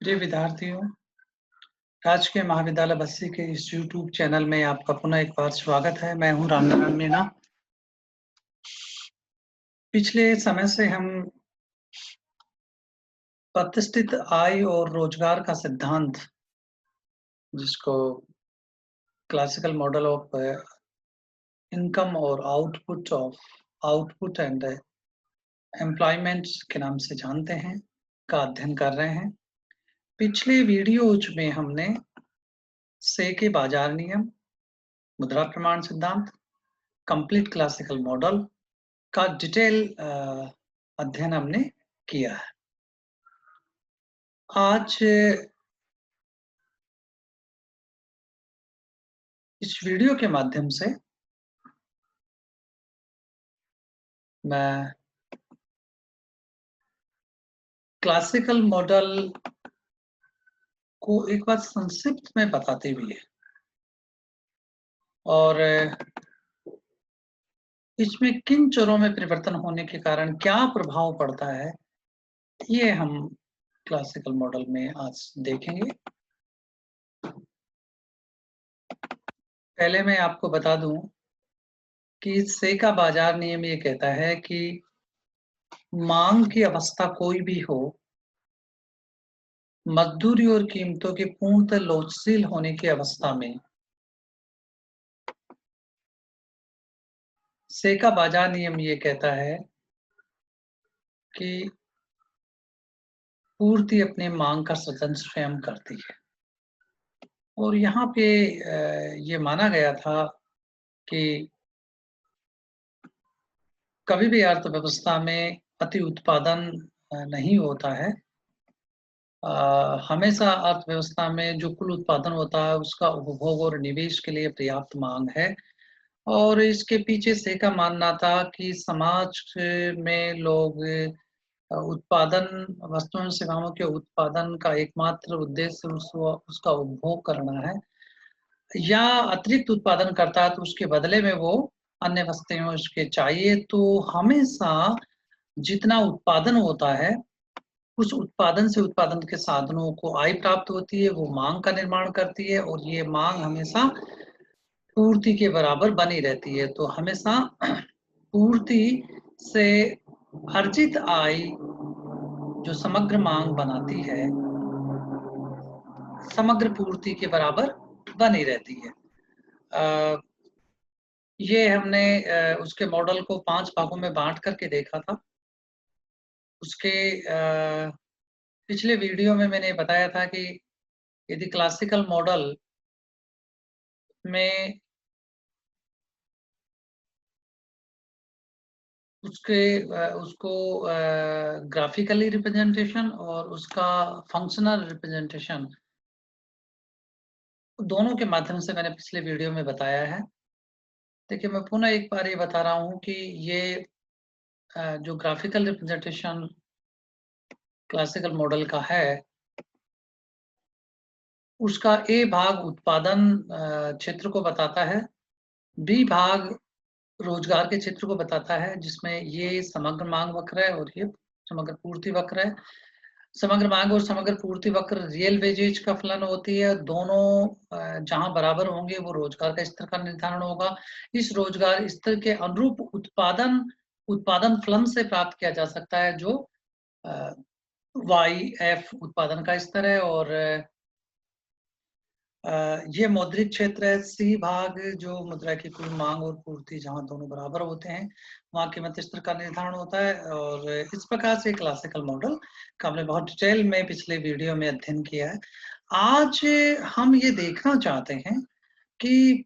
प्रिय विद्यार्थियों, राजकीय महाविद्यालय बस्सी के इस YouTube चैनल में आपका पुनः एक बार स्वागत है। मैं हूं रामनारायण मीणा। पिछले समय से हम प्रतिष्ठित आय और रोजगार का सिद्धांत, जिसको क्लासिकल मॉडल ऑफ इनकम और आउटपुट एंड एम्प्लॉयमेंट के नाम से जानते हैं, का अध्ययन कर रहे हैं। पिछले वीडियोज में हमने से के बाजार नियम, मुद्रा प्रमाण सिद्धांत, कंप्लीट क्लासिकल मॉडल का डिटेल अध्ययन हमने किया है। आज इस वीडियो के माध्यम से मैं क्लासिकल मॉडल को एक बार संक्षिप्त में बताते हुए और इसमें किन चरों में परिवर्तन होने के कारण क्या प्रभाव पड़ता है, ये हम क्लासिकल मॉडल में आज देखेंगे। पहले मैं आपको बता दूं कि से का बाजार नियम ये कहता है कि मांग की अवस्था कोई भी हो, मजदूरी और कीमतों के पूर्णतः लोचशील होने की अवस्था में से का बाजार नियम ये कहता है कि पूर्ति अपने मांग का सृजन स्वयं करती है। और यहाँ पे ये माना गया था कि कभी भी अर्थव्यवस्था में अति उत्पादन नहीं होता है। हमेशा अर्थव्यवस्था में जो कुल उत्पादन होता है उसका उपभोग और निवेश के लिए पर्याप्त मांग है। और इसके पीछे से का मानना था कि समाज में लोग उत्पादन, वस्तुओं सेवाओं के उत्पादन का एकमात्र उद्देश्य उसका उपभोग करना है, या अतिरिक्त उत्पादन करता है तो उसके बदले में वो अन्य वस्तुएं उसके चाहिए। तो हमेशा जितना उत्पादन होता है उस उत्पादन से उत्पादन के साधनों को आय प्राप्त होती है, वो मांग का निर्माण करती है और ये मांग हमेशा पूर्ति के बराबर बनी रहती है। तो हमेशा पूर्ति से अर्जित आय जो समग्र मांग बनाती है, समग्र पूर्ति के बराबर बनी रहती है। ये हमने उसके मॉडल को 5 भागों में बांट करके देखा था। उसके पिछले वीडियो में मैंने बताया था कि यदि क्लासिकल मॉडल में उसको ग्राफिकली रिप्रेजेंटेशन और उसका फंक्शनल रिप्रेजेंटेशन, दोनों के माध्यम से मैंने पिछले वीडियो में बताया है। देखिए, मैं पुनः एक बार ये बता रहा हूँ कि ये जो ग्राफिकल रिप्रेजेंटेशन क्लासिकल मॉडल का है, उसका ए भाग उत्पादन क्षेत्र को बताता है, बी भाग रोजगार के क्षेत्र को बताता है, जिसमें ये समग्र मांग वक्र है और ये समग्र पूर्ति वक्र है। समग्र मांग और समग्र पूर्ति वक्र रियल वेजेज का फलन होती है। दोनों जहां बराबर होंगे वो रोजगार का स्तर का निर्धारण होगा। इस रोजगार स्तर के अनुरूप उत्पादन फलन से प्राप्त किया जा सकता है, जो YF उत्पादन का स्तर है। और ये मौद्रिक क्षेत्र है। सी भाग जो मुद्रा की कुल मांग और पूर्ति जहां दोनों बराबर होते हैं, वहां कीमत स्तर का निर्धारण होता है। और इस प्रकार से क्लासिकल मॉडल का हमने बहुत डिटेल में पिछले वीडियो में अध्ययन किया है। आज हम ये देखना चाहते हैं कि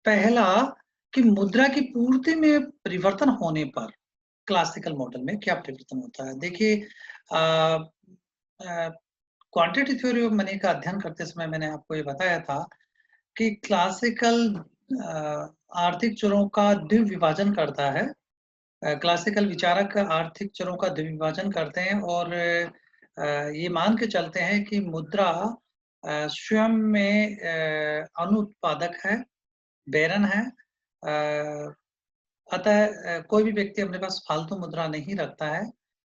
पहला, कि मुद्रा की पूर्ति में परिवर्तन होने पर क्लासिकल मॉडल में क्या परिवर्तन होता है। देखिए, क्वांटिटी थ्योरी ऑफ मनी का अध्ययन करते समय मैंने आपको ये बताया था कि क्लासिकल आर्थिक चरों का द्विविभाजन करता है। क्लासिकल विचारक आर्थिक चरों का द्विविभाजन करते हैं और ये मान के चलते हैं कि मुद्रा स्वयं में अनुत्पादक है, बेरन है। अतः कोई भी व्यक्ति अपने पास फालतू मुद्रा नहीं रखता है।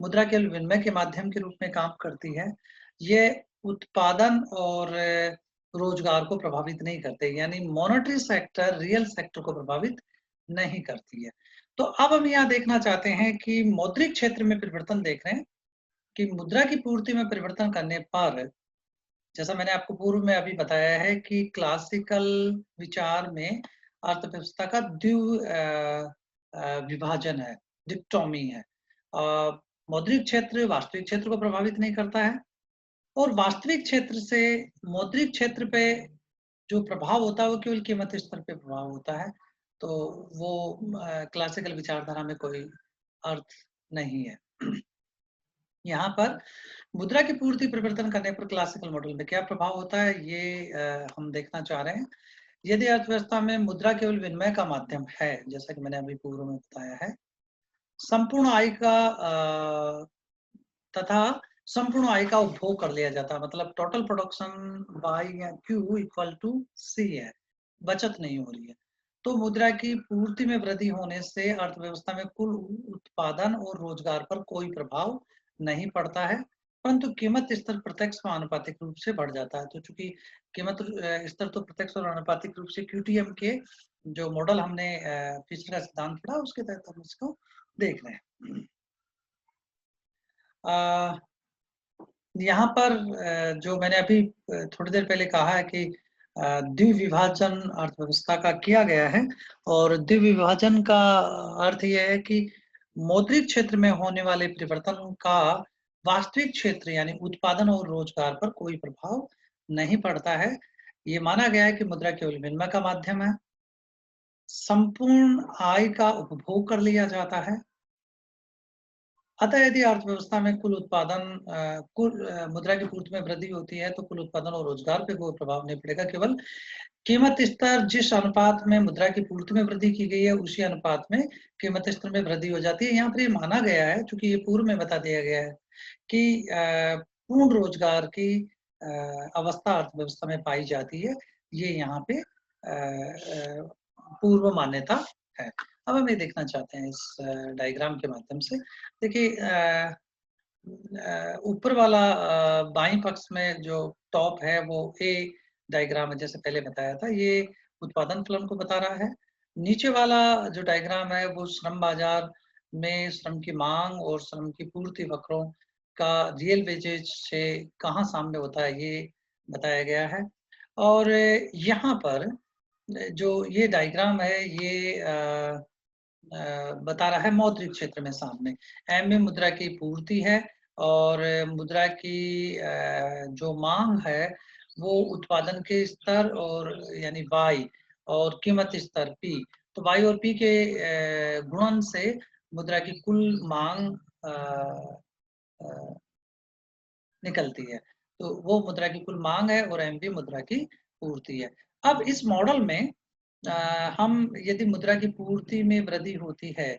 मुद्रा केवल विनिमय के माध्यम के रूप में काम करती है। ये उत्पादन और रोजगार को प्रभावित नहीं करते, यानी मॉनेटरी सेक्टर रियल सेक्टर को प्रभावित नहीं करती है। तो अब हम यहाँ देखना चाहते हैं कि मौद्रिक क्षेत्र में परिवर्तन देख रहे हैं कि मुद्रा की पूर्ति में परिवर्तन करने पर, जैसा मैंने आपको पूर्व में अभी बताया है कि क्लासिकल विचार में अर्थव्यवस्था का विभाजन है, डिक्टोमी है। मौद्रिक क्षेत्र वास्तविक क्षेत्र को प्रभावित नहीं करता है और वास्तविक क्षेत्र से मौद्रिक क्षेत्र पे जो प्रभाव होता है वो केवल कीमत स्तर पे प्रभाव होता है। तो वो क्लासिकल विचारधारा में कोई अर्थ नहीं है। यहाँ पर मुद्रा की पूर्ति परिवर्तन करने पर क्लासिकल मॉडल में क्या प्रभाव होता है, ये हम देखना चाह रहे हैं। यदि अर्थव्यवस्था में मुद्रा केवल विनिमय का माध्यम है, जैसा कि मैंने अभी पूर्व में बताया है, संपूर्ण आय का तथा संपूर्ण आय का उपभोग कर लिया जाता है, मतलब टोटल प्रोडक्शन बाई या क्यू इक्वल टू सी है, बचत नहीं हो रही है। तो मुद्रा की पूर्ति में वृद्धि होने से अर्थव्यवस्था में कुल उत्पादन और रोजगार पर कोई प्रभाव नहीं पड़ता है, परंतु कीमत स्तर प्रत्यक्ष व आनुपातिक रूप से बढ़ जाता है। तो चूंकि कीमत स्तर तो प्रत्यक्ष और आनुपातिक रूप से क्यूटीएम के जो मॉडल हमने फिशर का सिद्धांत पढ़ा उसके तहत हम इसको देख रहे हैं। यहाँ पर जो मैंने अभी थोड़ी देर पहले कहा है कि द्विविभाजन अर्थव्यवस्था का किया गया है और द्विविभाजन का अर्थ यह है कि मौद्रिक क्षेत्र में होने वाले परिवर्तन का वास्तविक क्षेत्र यानी उत्पादन और रोजगार पर कोई प्रभाव नहीं पड़ता है। ये माना गया है कि मुद्रा केवल विनिमय का माध्यम है, संपूर्ण आय का उपभोग कर लिया जाता है। अतः यदि अर्थव्यवस्था में कुल उत्पादन मुद्रा की पूर्ति में वृद्धि होती है तो कुल उत्पादन और रोजगार पे कोई प्रभाव नहीं पड़ेगा, केवल कीमत स्तर जिस अनुपात में मुद्रा की पूर्ति में वृद्धि की गई है उसी अनुपात में कीमत स्तर में वृद्धि हो जाती है। यहाँ पर ये माना गया है, चूंकि ये पूर्व में बता दिया गया है कि पूर्ण रोजगार की अवस्था अर्थव्यवस्था में पाई जाती है, ये यहाँ पे पूर्व मान्यता है। अब हम ये देखना चाहते हैं इस डायग्राम के माध्यम से। देखिए ऊपर वाला बाईं पक्ष में जो टॉप है वो ए डायग्राम है, जैसे पहले बताया था, ये उत्पादन फलन को बता रहा है। नीचे वाला जो डायग्राम है वो श्रम बाजार में श्रम की मांग और श्रम की पूर्ति वक्रों का रियल वेजेज से कहाँ साम्य होता है ये बताया गया है। और यहाँ पर जो ये डायग्राम है ये बता रहा है मौद्रिक क्षेत्र में सामने एम में मुद्रा की पूर्ति है और मुद्रा की जो मांग है वो उत्पादन के स्तर और यानी वाई और कीमत स्तर पी, तो वाई और पी के गुणन से मुद्रा की कुल मांग निकलती है। तो वो मुद्रा की कुल मांग है और एम भी मुद्रा की पूर्ति है। अब इस मॉडल में हम यदि मुद्रा की पूर्ति में वृद्धि होती है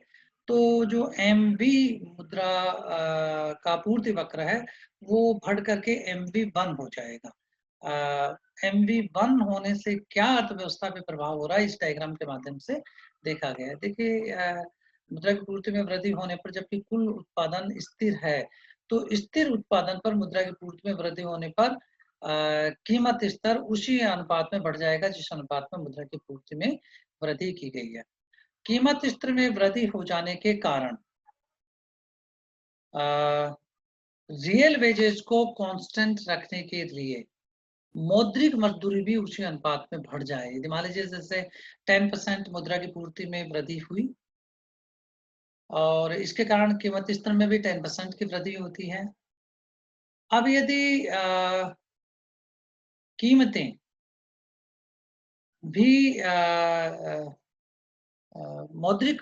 तो जो एमवी मुद्रा का पूर्ति वक्र है वो बढ़ करके MV1 हो जाएगा। MV1 होने से क्या अर्थव्यवस्था पे प्रभाव हो रहा है इस डायग्राम के माध्यम से देखा गया है। देखिए मुद्रा की पूर्ति में वृद्धि होने पर जबकि कुल उत्पादन स्थिर है, तो स्थिर उत्पादन पर मुद्रा की पूर्ति में वृद्धि होने पर कीमत स्तर उसी अनुपात में बढ़ जाएगा जिस अनुपात में मुद्रा की पूर्ति में वृद्धि की गई है। कीमत स्तर में वृद्धि हो जाने के कारण रियल वेजेस को कांस्टेंट रखने के लिए मौद्रिक मजदूरी भी उसी अनुपात में बढ़ जाए। यदि मान लीजिए जैसे 10% मुद्रा की पूर्ति में वृद्धि हुई और इसके कारण कीमत स्तर में भी 10% की वृद्धि होती है। अब यदि कीमतें भी मौद्रिक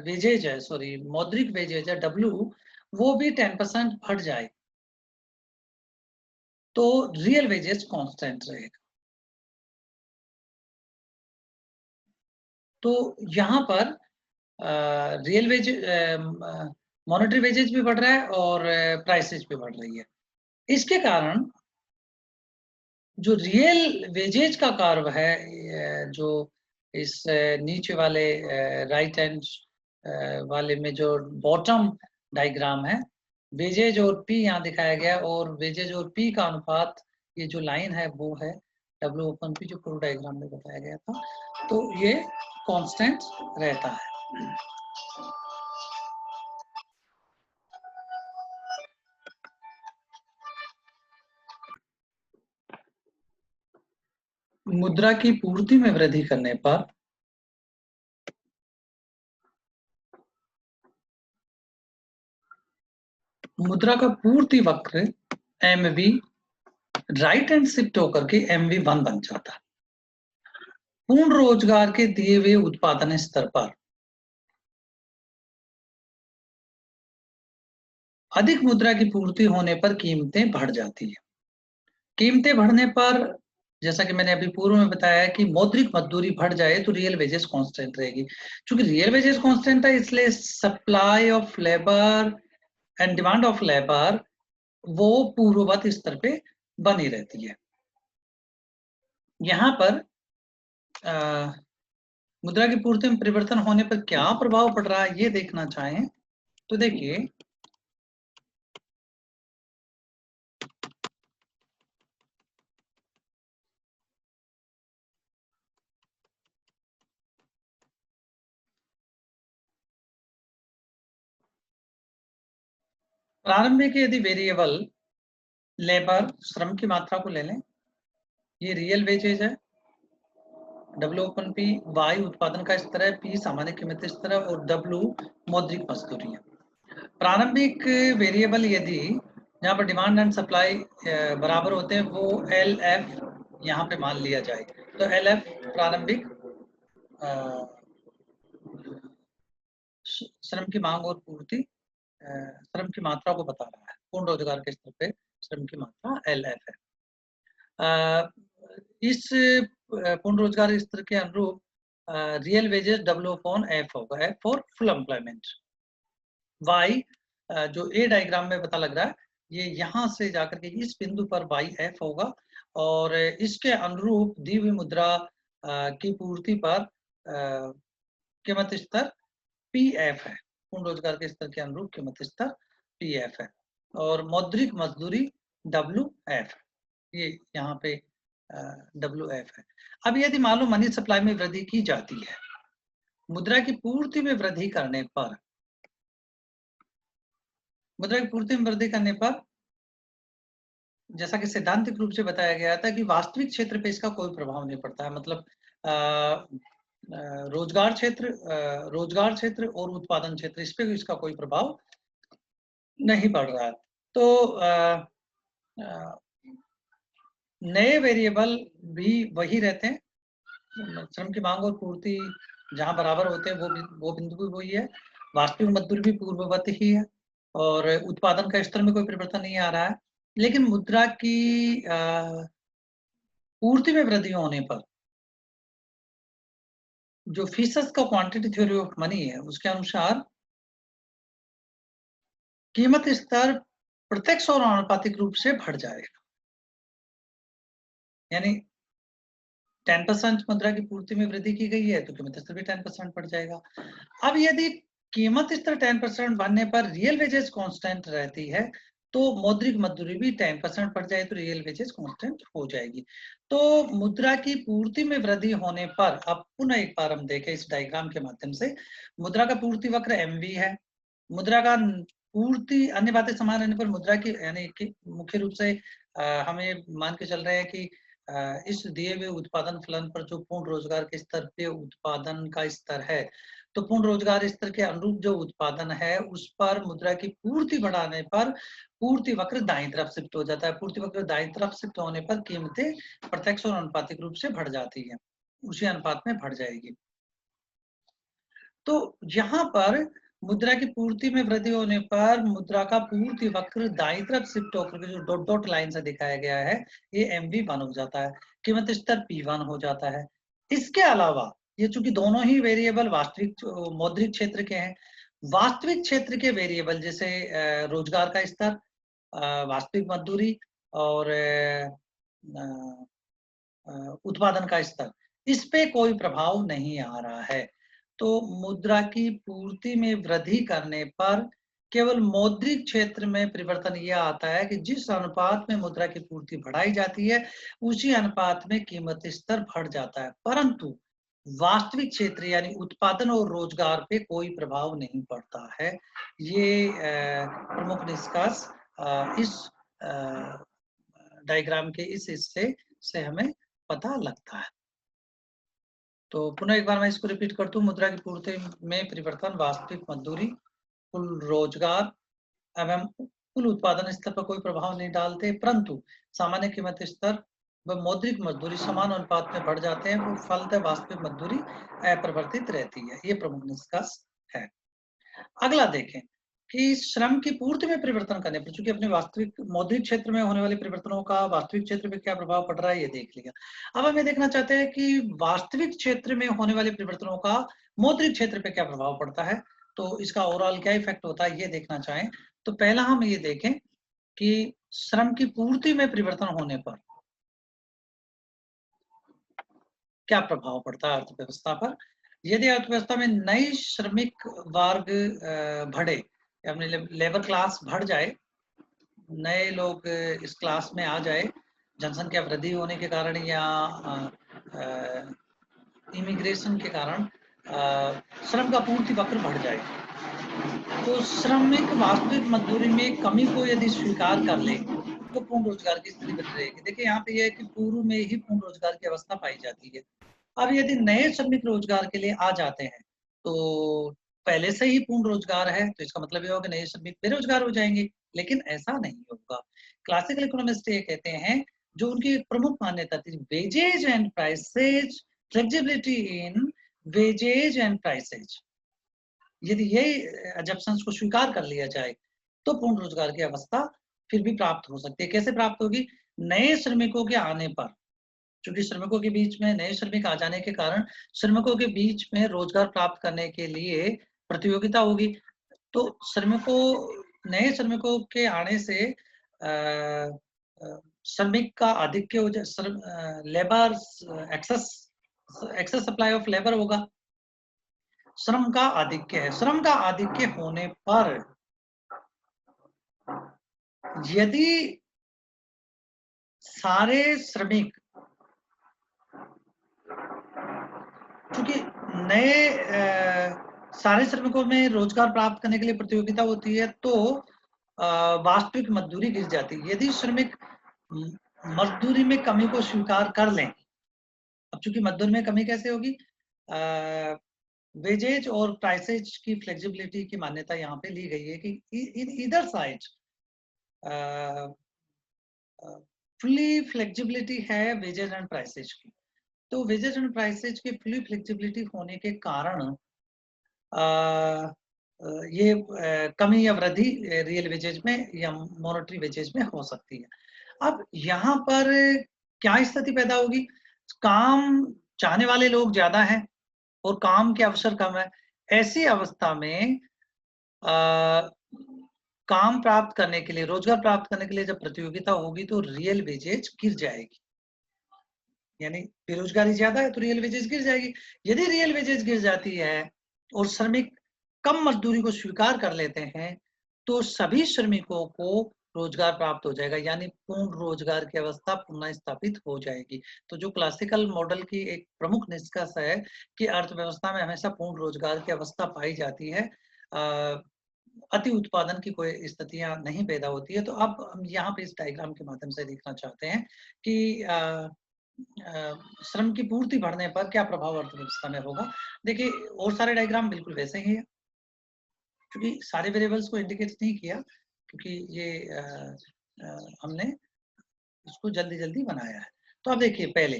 वेजेज है, सॉरी मौद्रिक वेजेज है W, वो भी 10% बढ़ जाए तो रियल वेजेज कांस्टेंट रहेगा। तो यहाँ पर रियल वेज मॉनेटरी वेजेज भी बढ़ रहा है और प्राइसेज भी बढ़ रही है। इसके कारण जो रियल वेजेज का कर्व है जो इस नीचे वाले राइट हैंड वाले में जो बॉटम डायग्राम है वेजेज और पी यहाँ दिखाया गया, और वेजेज और पी का अनुपात, ये जो लाइन है वो है डब्ल्यू ओपन पी, जो पूर्व डायग्राम में बताया गया था। तो ये कांस्टेंट रहता है। मुद्रा की पूर्ति में वृद्धि करने पर मुद्रा का पूर्ति वक्र M V right hand shift होकर के MV1 बन जाता है। पूर्ण रोजगार के दिए हुए उत्पादन स्तर पर अधिक मुद्रा की पूर्ति होने पर कीमतें बढ़ जाती है। कीमतें बढ़ने पर, जैसा कि मैंने अभी पूर्व में बताया कि मौद्रिक मजदूरी बढ़ जाए तो रियल वेजेस कांस्टेंट रहेगी। क्योंकि रियल वेजेस कांस्टेंट है, इसलिए supply of labour and demand of labour वो पूर्ववत स्तर पे बनी रहती है। यहाँ पर मुद्रा की पूर्ति में परिवर्तन होने पर क्या प्रभाव पड़ रहा है ये देखना चाहें तो देखिए, प्रारंभिक यदि वेरिएबल लेबर श्रम की मात्रा को ले लें, ये रियल वेजेज है, डब्ल्यू ओपन पी वाई उत्पादन का स्तर है, पी सामान्य कीमत स्तर है, और डब्ल्यू मौद्रिक मजदूरी है। प्रारंभिक वेरिएबल यदि यहाँ पर डिमांड एंड सप्लाई बराबर होते हैं, वो एल एफ यहाँ पे मान लिया जाए, तो एल एफ प्रारंभिक श्रम की मांग और पूर्ति, श्रम की मात्रा को बता रहा है। पूर्ण रोजगार के स्तर पे श्रम की मात्रा एल एफ है। इस पूर्ण रोजगार स्तर के अनुरूप real wages W upon F होगा, F for full employment. Y जो ए डायग्राम में पता लग रहा है, ये यहाँ से जाकर के इस बिंदु पर वाई एफ होगा, और इसके अनुरूप दी हुई मुद्रा की पूर्ति पर कीमत स्तर पी एफ है। पूर्ण रोजगार के स्तर के अनुरूप कीमत स्तर पी एफ है, और मौद्रिक मजदूरी डब्ल्यू एफ है। ये यहाँ पे डब्ल्यू एफ है। अब यदि मान लो मनी सप्लाई में वृद्धि की जाती है, मुद्रा की पूर्ति में वृद्धि करने पर, मुद्रा की पूर्ति में वृद्धि करने पर जैसा कि सैद्धांतिक रूप से बताया गया था कि वास्तविक क्षेत्र पे इसका कोई प्रभाव नहीं पड़ता है। मतलब रोजगार क्षेत्र और उत्पादन क्षेत्र, इस पे इसका कोई प्रभाव नहीं पड़ रहा है। तो नए वेरिएबल भी वही रहते हैं, श्रम की मांग और पूर्ति जहां बराबर होते हैं वो बिंदु भी वही है, वास्तविक मजदूरी भी पूर्ववत ही है, और उत्पादन का स्तर में कोई परिवर्तन नहीं आ रहा है। लेकिन मुद्रा की पूर्ति में वृद्धि होने पर जो फीसद का क्वांटिटी थ्योरी ऑफ मनी है, उसके अनुसार कीमत स्तर प्रत्यक्ष और आनुपातिक रूप से बढ़ जाएगा। यानी 10% मुद्रा की पूर्ति में वृद्धि की गई है तो कीमत स्तर भी 10% बढ़ जाएगा। अब यदि कीमत स्तर 10% बढ़ने पर रियल वेजेस कांस्टेंट रहती है, तो मौद्रिक मजदूरी भी 10% बढ़ जाए तो रियल वेजेस कांस्टेंट हो जाएगी। तो मुद्रा की पूर्ति में वृद्धि होने पर, अब पुनः एक बार हम देखें इस डायग्राम के माध्यम से, मुद्रा का पूर्ति वक्र एमवी है। मुद्रा का पूर्ति, अन्य बातें समान रहने पर मुद्रा की, यानी कि मुख्य रूप से हमें मान के चल रहे हैं कि इस दिए हुए उत्पादन फलन पर जो पूर्ण रोजगार के स्तर पे उत्पादन का स्तर है, तो पूर्ण रोजगार स्तर के अनुरूप जो उत्पादन है उस पर मुद्रा की पूर्ति बढ़ाने पर पूर्ति वक्र दाईं तरफ शिफ्ट हो जाता है। पूर्ति वक्र दाईं तरफ शिफ्ट होने पर कीमतें प्रत्यक्ष और अनुपातिक रूप से बढ़ जाती है, उसी अनुपात में बढ़ जाएगी। तो यहाँ पर मुद्रा की पूर्ति में वृद्धि होने पर मुद्रा का पूर्ति वक्र दाईं तरफ शिफ्ट होकर के जो डॉट डॉट लाइन से दिखाया गया है, ये MV1 हो जाता है, कीमत स्तर P1 हो जाता है। इसके अलावा ये चूंकि दोनों ही वेरिएबल वास्तविक मौद्रिक क्षेत्र के हैं, वास्तविक क्षेत्र के वेरिएबल जैसे रोजगार का स्तर, वास्तविक मजदूरी और उत्पादन का स्तर, इस पे कोई प्रभाव नहीं आ रहा है। तो मुद्रा की पूर्ति में वृद्धि करने पर केवल मौद्रिक क्षेत्र में परिवर्तन यह आता है कि जिस अनुपात में मुद्रा की पूर्ति बढ़ाई जाती है, उसी अनुपात में कीमत स्तर बढ़ जाता है, परंतु वास्तविक क्षेत्र यानी उत्पादन और रोजगार पे कोई प्रभाव नहीं पड़ता है। ये प्रमुख निष्कर्ष इस डायग्राम के इस हिस्से से हमें पता लगता है। तो पुनः एक बार मैं इसको रिपीट करता हूँ। मुद्रा की पूर्ति में परिवर्तन वास्तविक मजदूरी, कुल रोजगार एवं कुल उत्पादन स्तर पर कोई प्रभाव नहीं डालते, परंतु सामान्य कीमत स्तर व मौद्रिक मजदूरी समान अनुपात में बढ़ जाते हैं, वो फलतः वास्तविक मजदूरी अपरिवर्तित रहती है। ये प्रमुख निष्कर्ष है। अगला देखें कि श्रम की पूर्ति में परिवर्तन करने पर, चूंकि अपने वास्तविक मौद्रिक क्षेत्र में होने वाले परिवर्तनों का वास्तविक क्षेत्र पे क्या प्रभाव पड़ रहा है ये देख लिया। अब हमें देखना चाहते हैं कि वास्तविक क्षेत्र में होने वाले परिवर्तनों का मौद्रिक क्षेत्र पे क्या प्रभाव पड़ता है, तो इसका ओवरऑल क्या इफेक्ट होता है ये देखना चाहें तो पहला हम ये देखें कि श्रम की पूर्ति में परिवर्तन होने पर क्या प्रभाव पड़ता है अर्थव्यवस्था पर। यदि अर्थव्यवस्था में नई श्रमिक वर्ग बढ़े, अपने लेबर क्लास बढ़ जाए, नए लोग इस क्लास में आ जाए, जनसंख्या वृद्धि होने के कारण या इमिग्रेशन के कारण श्रम का पूर्ति वक्र बढ़ जाए, तो श्रमिक वास्तविक मजदूरी में कमी को यदि स्वीकार कर ले तो पूर्ण रोजगार की स्थिति बनी रहेगी। देखिए यहाँ पे यह है कि पूर्व में ही पूर्ण रोजगार की अवस्था पाई जाती है। अब यदि नए श्रमिक रोजगार के लिए आ जाते हैं तो पहले से ही पूर्ण रोजगार है, तो इसका मतलब ये होगा नए श्रमिक बेरोजगार हो जाएंगे, लेकिन ऐसा नहीं होगा। क्लासिकल इकोनॉमिस्ट ये कहते हैं, जो उनकी एक प्रमुख मान्यता थी, wages and prices, flexibility in wages and prices, यदि ये एजम्पशंस को स्वीकार कर लिया जाए तो पूर्ण रोजगार की अवस्था फिर भी प्राप्त हो सकती है। कैसे प्राप्त होगी? नए श्रमिकों के आने पर, क्योंकि श्रमिकों के बीच में नए श्रमिक आ जाने के कारण श्रमिकों के बीच में रोजगार प्राप्त करने के लिए प्रतियोगिता होगी। तो नए श्रमिकों के आने से श्रमिक का आधिक्य हो जाए, labour excess supply of labour होगा, श्रम का आधिक्य है। श्रम का आधिक्य होने पर यदि सारे श्रमिक, क्योंकि नए सारे श्रमिकों में रोजगार प्राप्त करने के लिए प्रतियोगिता होती है, तो वास्तविक मजदूरी गिर जाती है। यदि श्रमिक मजदूरी में कमी को स्वीकार कर लें, अब चूंकि मजदूरी में कमी कैसे होगी, वेजेज और प्राइसेज की फ्लेक्सिबिलिटी की मान्यता यहाँ पे ली गई है कि इधर साइड फुली फ्लेक्सिबिलिटी है वेजेज एंड प्राइसेज की। तो वेजेज एंड प्राइसेज की फुली फ्लेक्सिबिलिटी होने के कारण ये कमी या वृद्धि रियल वेजेज में या मॉनेटरी वेजेज में हो सकती है। अब यहाँ पर क्या स्थिति पैदा होगी? काम चाहने वाले लोग ज्यादा हैं और काम के अवसर कम है। ऐसी अवस्था में काम प्राप्त करने के लिए, रोजगार प्राप्त करने के लिए जब प्रतियोगिता होगी तो रियल वेजेज गिर जाएगी। यानी बेरोजगारी ज्यादा है तो रियल वेजेज गिर जाएगी। यदि रियल वेजेज गिर जाती है और श्रमिक कम मजदूरी को स्वीकार कर लेते हैं तो सभी श्रमिकों को रोजगार प्राप्त हो जाएगा, यानी पूर्ण रोजगार की अवस्था पुनः स्थापित हो जाएगी। तो जो क्लासिकल मॉडल की एक प्रमुख निष्कर्ष है कि अर्थव्यवस्था में हमेशा पूर्ण रोजगार की अवस्था पाई जाती है, अति उत्पादन की कोई स्थितियां नहीं पैदा होती है। तो अब हम यहाँ पे इस डायग्राम के माध्यम से देखना चाहते हैं कि श्रम की पूर्ति बढ़ने पर क्या प्रभाव अर्थव्यवस्था में होगा। देखिए और सारे डायग्राम बिल्कुल वैसे ही है, क्योंकि सारे वेरिएबल्स को इंडिकेट नहीं किया, क्योंकि ये हमने इसको जल्दी जल्दी बनाया है। तो अब देखिए पहले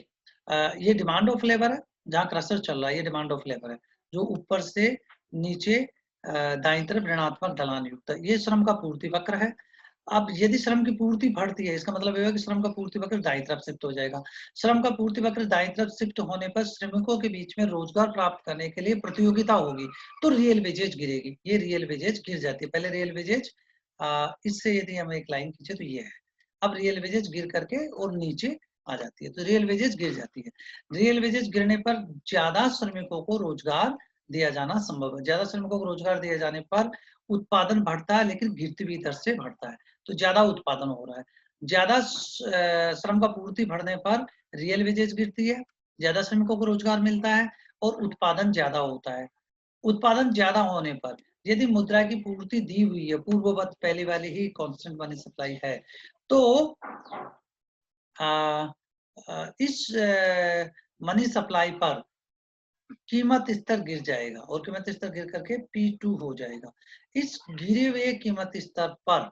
ये डिमांड ऑफ लेबर है, जहाँ क्रसर चल रहा है ये डिमांड ऑफ लेबर है, जो ऊपर से नीचे दाईं तरफ ऋणात्मक ढलान युक्त है। ये श्रम का पूर्ति वक्र है। अब यदि श्रम की पूर्ति बढ़ती है, इसका मतलब ये कि श्रम का पूर्ति वक्र दाईं तरफ शिफ्ट हो जाएगा। श्रम का पूर्ति वक्र दाईं तरफ शिफ्ट होने पर श्रमिकों के बीच में रोजगार प्राप्त करने के लिए प्रतियोगिता होगी, तो रियल वेजेज गिरेगी। ये रियल वेजेज गिर जाती है। पहले रियल वेजेज इससे यदि हम एक लाइन खींचे तो ये है, अब रियल वेजेज गिर करके और नीचे आ जाती है, तो रियल वेजेज गिर जाती है। रियल वेजेज गिरने पर ज्यादा श्रमिकों को रोजगार दिया जाना संभव है। ज्यादा श्रमिकों को रोजगार दिए जाने पर उत्पादन बढ़ता है लेकिन गिरती हुई दर से बढ़ता है, तो ज्यादा उत्पादन हो रहा है। ज्यादा श्रम का पूर्ति बढ़ने पर रियल वेजेज गिरती है, ज्यादा श्रमिकों को रोजगार मिलता है और उत्पादन ज्यादा होता है। उत्पादन ज्यादा होने पर यदि मुद्रा की पूर्ति दी हुई है, पूर्ववत पहली वाली ही कांस्टेंट मनी सप्लाई है, तो इस मनी सप्लाई पर कीमत स्तर गिर जाएगा और कीमत स्तर गिर करके P2 हो जाएगा। इस गिरे हुए कीमत स्तर पर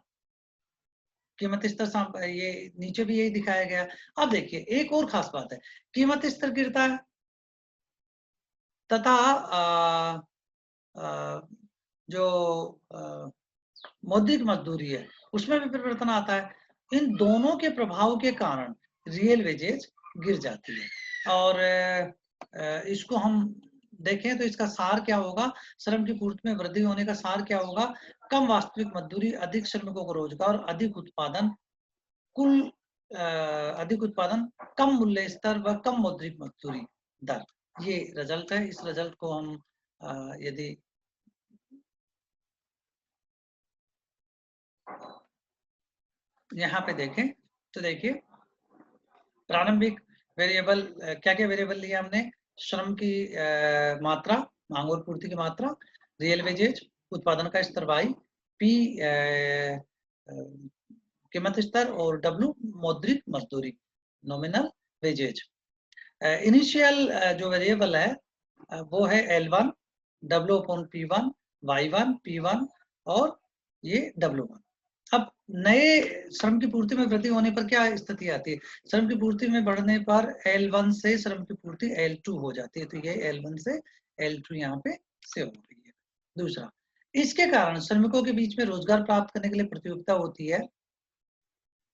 कीमत स्तर ये नीचे भी यही दिखाया गया। अब देखिए एक और खास बात है, कीमत स्तर गिरता है तथा जो मौद्रिक मजदूरी है उसमें भी परिवर्तन आता है। इन दोनों के प्रभाव के कारण रियल वेजेज गिर जाती है। और इसको हम देखें तो इसका सार क्या होगा, श्रम की पूर्ति में वृद्धि होने का सार क्या होगा, कम वास्तविक मजदूरी, अधिक श्रमिकों को रोजगार, अधिक उत्पादन, कुल अधिक उत्पादन, कम मूल्य स्तर व कम मौद्रिक मजदूरी दर। ये रिजल्ट है। इस रिजल्ट को हम यदि यहाँ पे देखें तो देखिए प्रारंभिक वेरिएबल क्या क्या वेरिएबल लिया हमने, श्रम की मात्रा, मांग और पूर्ति की मात्रा, रियल वेजेज, उत्पादन का स्तर Y, P कीमत स्तर और W मौद्रिक मजदूरी, नॉमिनल वेजेज। इनिशियल जो वेरिएबल है वो है L1 W/P1, Y1 P1 और ये W1। अब नए श्रम की पूर्ति में वृद्धि होने पर क्या स्थिति आती है, श्रम की पूर्ति में बढ़ने पर L1 से श्रम की पूर्ति L2 हो जाती है, तो ये L1 से L2 यहाँ पे से हो रही है। दूसरा, इसके कारण श्रमिकों के बीच में रोजगार प्राप्त करने के लिए प्रतियोगिता होती है।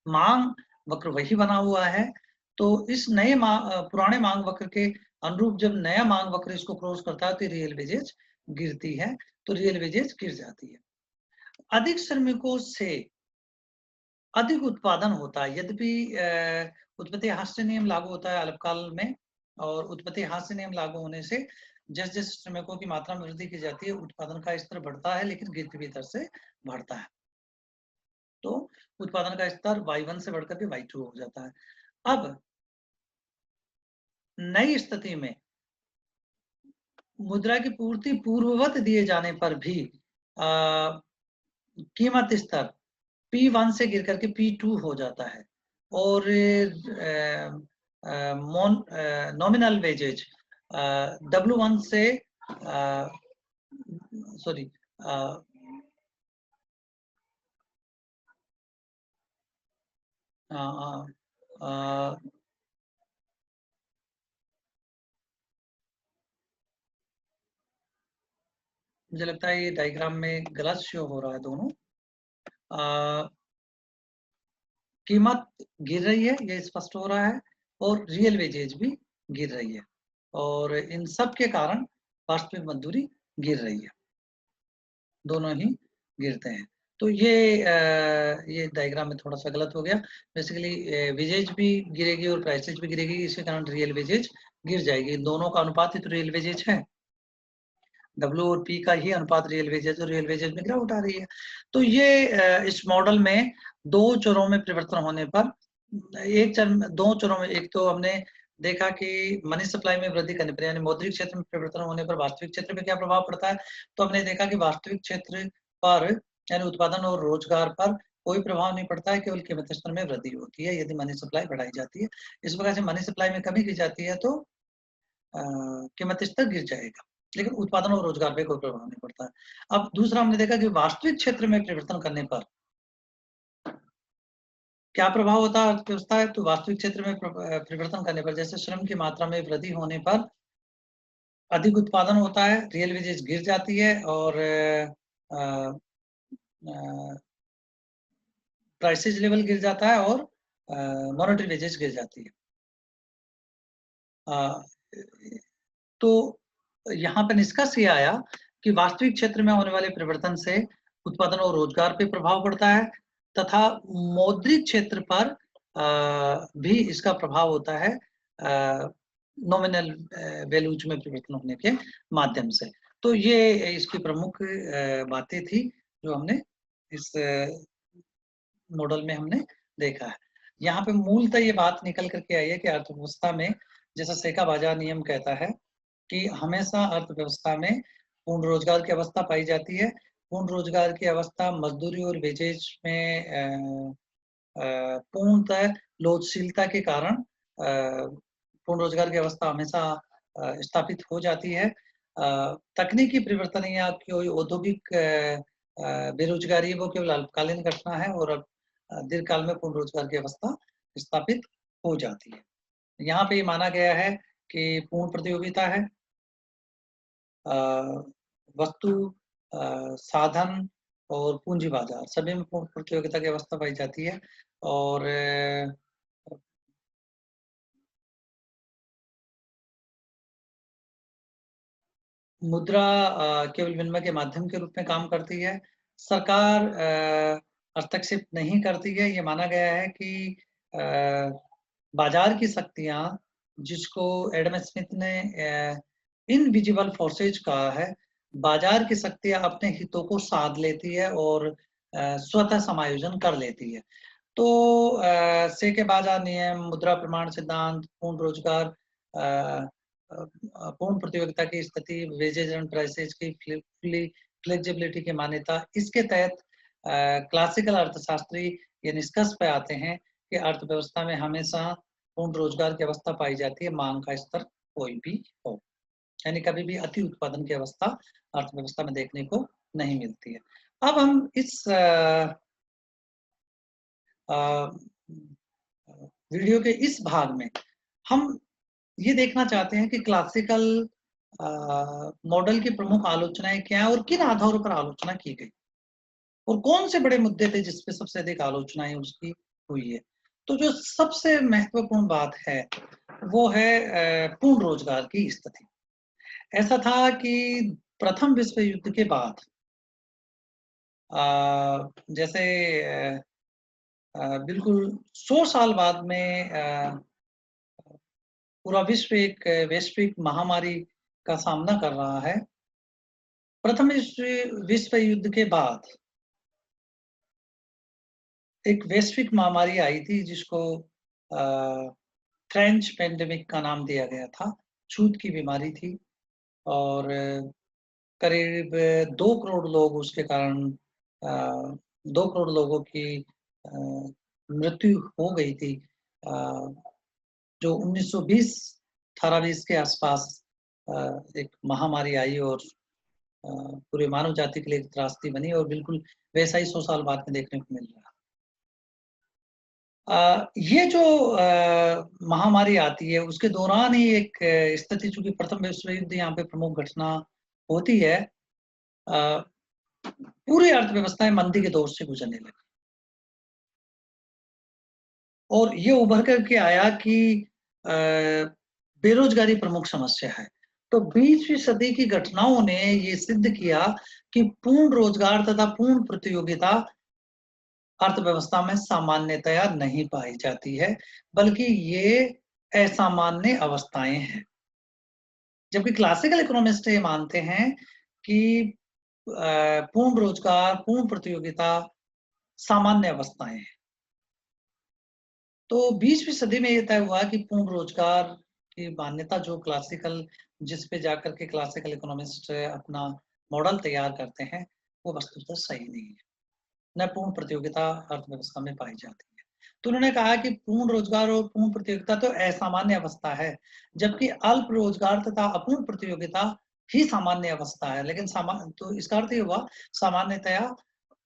मांग वक्र वही बना हुआ है, तो इस नए पुराने मांग वक्र के अनुरूप जब नया मांग वक्र इसको क्रॉस करता है तो रियल वेजेज गिरती है, तो रियल वेजेज गिर जाती है। अधिक श्रमिकों से अधिक उत्पादन होता है, यद्यपि उत्पत्ति हास्य नियम लागू होता है अल्पकाल में, और उत्पत्ति हास्य नियम लागू होने से जैसे जैसे श्रमिकों की मात्रा में वृद्धि की जाती है उत्पादन का स्तर बढ़ता है लेकिन गिरती हुई दर से बढ़ता है, तो उत्पादन का स्तर Y1 से बढ़कर के Y2 हो जाता है। अब नई स्थिति में मुद्रा की पूर्ति पूर्ववत दिए जाने पर भी कीमत स्तर P1 से गिर करके P2 हो जाता है और नॉमिनल वेजेज W1 से सॉरी मुझे लगता है ये डायग्राम में गलत शो हो रहा है दोनों। कीमत गिर रही है, ये स्पष्ट हो रहा है, और रियल वेजेज भी गिर रही है, और इन सब के कारण वास्तविक मजदूरी गिर रही है, दोनों ही गिरते हैं। तो ये डायग्राम में थोड़ा सा गलत हो गया। बेसिकली वेजेज भी गिरेगी और प्राइसेज भी गिरेगी, इसके कारण रियल वेजेज गिर जाएगी। दोनों का अनुपात ही तो रियल वेजेज है, W और P का ही अनुपात रियल वेजेज और रियल वेजेज में गिरावट आ रही है। तो ये इस मॉडल में दो चरों में परिवर्तन होने पर दो चरों में, एक तो हमने देखा कि मनी सप्लाई में वृद्धि करने पर यानी मौद्रिक क्षेत्र में परिवर्तन होने पर वास्तविक क्षेत्र में क्या प्रभाव पड़ता है, तो हमने देखा कि वास्तविक क्षेत्र पर यानी उत्पादन और रोजगार पर कोई प्रभाव नहीं पड़ता है, केवल कीमत स्तर में वृद्धि होती है यदि मनी सप्लाई बढ़ाई जाती है। इस प्रकार से मनी सप्लाई में कमी की जाती है तो कीमत स्तर गिर जाएगा, लेकिन उत्पादन और रोजगार पे कोई प्रभाव नहीं पड़ता है। अब दूसरा हमने देखा कि वास्तविक क्षेत्र में परिवर्तन करने पर क्या प्रभाव होता है अर्थव्यवस्था है, तो वास्तविक क्षेत्र में परिवर्तन करने पर जैसे श्रम की मात्रा में वृद्धि होने पर अधिक उत्पादन होता है, रियल वेजेज गिर जाती है और प्राइसेज लेवल गिर जाता है और मॉनेटरी वेजेज गिर जाती है। तो यहाँ पर निष्कर्ष ये आया कि वास्तविक क्षेत्र में होने वाले परिवर्तन से उत्पादन और रोजगार पे प्रभाव पड़ता है तथा मौद्रिक क्षेत्र पर भी इसका प्रभाव होता है नॉमिनल वैल्यूज में परिवर्तन होने के माध्यम से। तो ये इसकी प्रमुख बातें थी जो हमने इस मॉडल में हमने देखा है। यहाँ पे मूलतः ये बात निकल करके आई है कि अर्थव्यवस्था में, जैसा सेका बाजार नियम कहता है कि हमेशा अर्थव्यवस्था में पूर्ण रोजगार की अवस्था पाई जाती है। पूर्ण रोजगार की अवस्था मजदूरी और वेजेज में पूर्णतः लोचशीलता के कारण पूर्ण रोजगार की अवस्था हमेशा स्थापित हो जाती है। तकनीकी परिवर्तन या कोई औद्योगिक बेरोजगारी वो केवल अल्पकालीन घटना है और दीर्घकाल में पूर्ण रोजगार की अवस्था स्थापित हो जाती है। यहाँ पे ये माना गया है कि पूर्ण प्रतियोगिता है, वस्तु, साधन और पूंजी बाजार सभी में पूर्ण प्रतियोगिता की अवस्था पाई जाती है और मुद्रा केवल विनिमय के माध्यम के रूप में काम करती है। सरकार हस्तक्षेप नहीं करती है। ये माना गया है कि बाजार की शक्तियाँ, जिसको एडम स्मिथ ने इनविजिबल फोर्सेज कहा है, बाजार की शक्तियाँ अपने हितों को साध लेती है और स्वतः समायोजन कर लेती है। तो सेके बाजार नियम, मुद्रा प्रमाण सिद्धांत, पूर्ण रोजगार, पूर्ण प्रतियोगिता की स्थिति, वेजेज एंड प्राइसेज की फ्लेक्सिबिलिटी की मान्यता, इसके तहत क्लासिकल अर्थशास्त्री ये निष्कर्ष पे आते हैं कि अर्थव्यवस्था में हमेशा पूर्ण रोजगार की अवस्था पाई जाती है, मांग का स्तर कोई भी हो। यानी कभी भी अति उत्पादन की अवस्था अर्थव्यवस्था में देखने को नहीं मिलती है। अब हम इस वीडियो के इस भाग में हम ये देखना चाहते हैं कि क्लासिकल मॉडल की प्रमुख आलोचनाएं क्या है और किन आधारों पर आलोचना की गई और कौन से बड़े मुद्दे थे जिसपे सबसे अधिक आलोचनाएं उसकी हुई है। तो जो सबसे महत्वपूर्ण बात है वो है पूर्ण रोजगार की स्थिति। ऐसा था कि प्रथम विश्व युद्ध के बाद जैसे बिल्कुल 100 साल बाद में पूरा विश्व एक वैश्विक महामारी का सामना कर रहा है। प्रथम विश्व युद्ध के बाद एक वैश्विक महामारी आई थी जिसको फ्रेंच पेंडेमिक का नाम दिया गया था। छूत की बीमारी थी और करीब 2 करोड़ लोग उसके कारण 2 करोड़ लोगों की मृत्यु हो गई थी। जो 1920 1820 के आसपास एक महामारी आई और पूरे मानव जाति के लिए एक त्रासदी बनी और बिल्कुल वैसा ही 100 साल बाद में देखने को मिल रहा। ये जो महामारी आती है उसके दौरान ही एक स्थिति, चूंकि प्रथम विश्व युद्ध यहाँ पे प्रमुख घटना होती है, पूरी अर्थव्यवस्थाएं मंदी के दौर से गुजरने लगी और ये उभर करके आया कि बेरोजगारी प्रमुख समस्या है। तो 20वीं सदी की घटनाओं ने ये सिद्ध किया कि पूर्ण रोजगार तथा पूर्ण प्रतियोगिता अर्थव्यवस्था में सामान्यतया नहीं पाई जाती है, बल्कि ये असामान्य अवस्थाएं हैं। जबकि क्लासिकल इकोनॉमिस्ट ये मानते हैं कि पूर्ण रोजगार, पूर्ण प्रतियोगिता सामान्य अवस्थाएं हैं। तो 20वीं सदी में यह तय हुआ कि पूर्ण रोजगार की मान्यता जो क्लासिकल, जिस पे जाकर के क्लासिकल इकोनॉमिस्ट अपना मॉडल तैयार करते हैं, वो वस्तुतः सही नहीं है। न पूर्ण प्रतियोगिता अर्थव्यवस्था में पाई जाती है। तो उन्होंने कहा कि पूर्ण रोजगार और पूर्ण प्रतियोगिता तो असामान्य अवस्था है, जबकि अल्प रोजगार तथा अपूर्ण प्रतियोगिता ही सामान्य अवस्था है। लेकिन तो इसका अर्थ ये हुआ सामान्यतया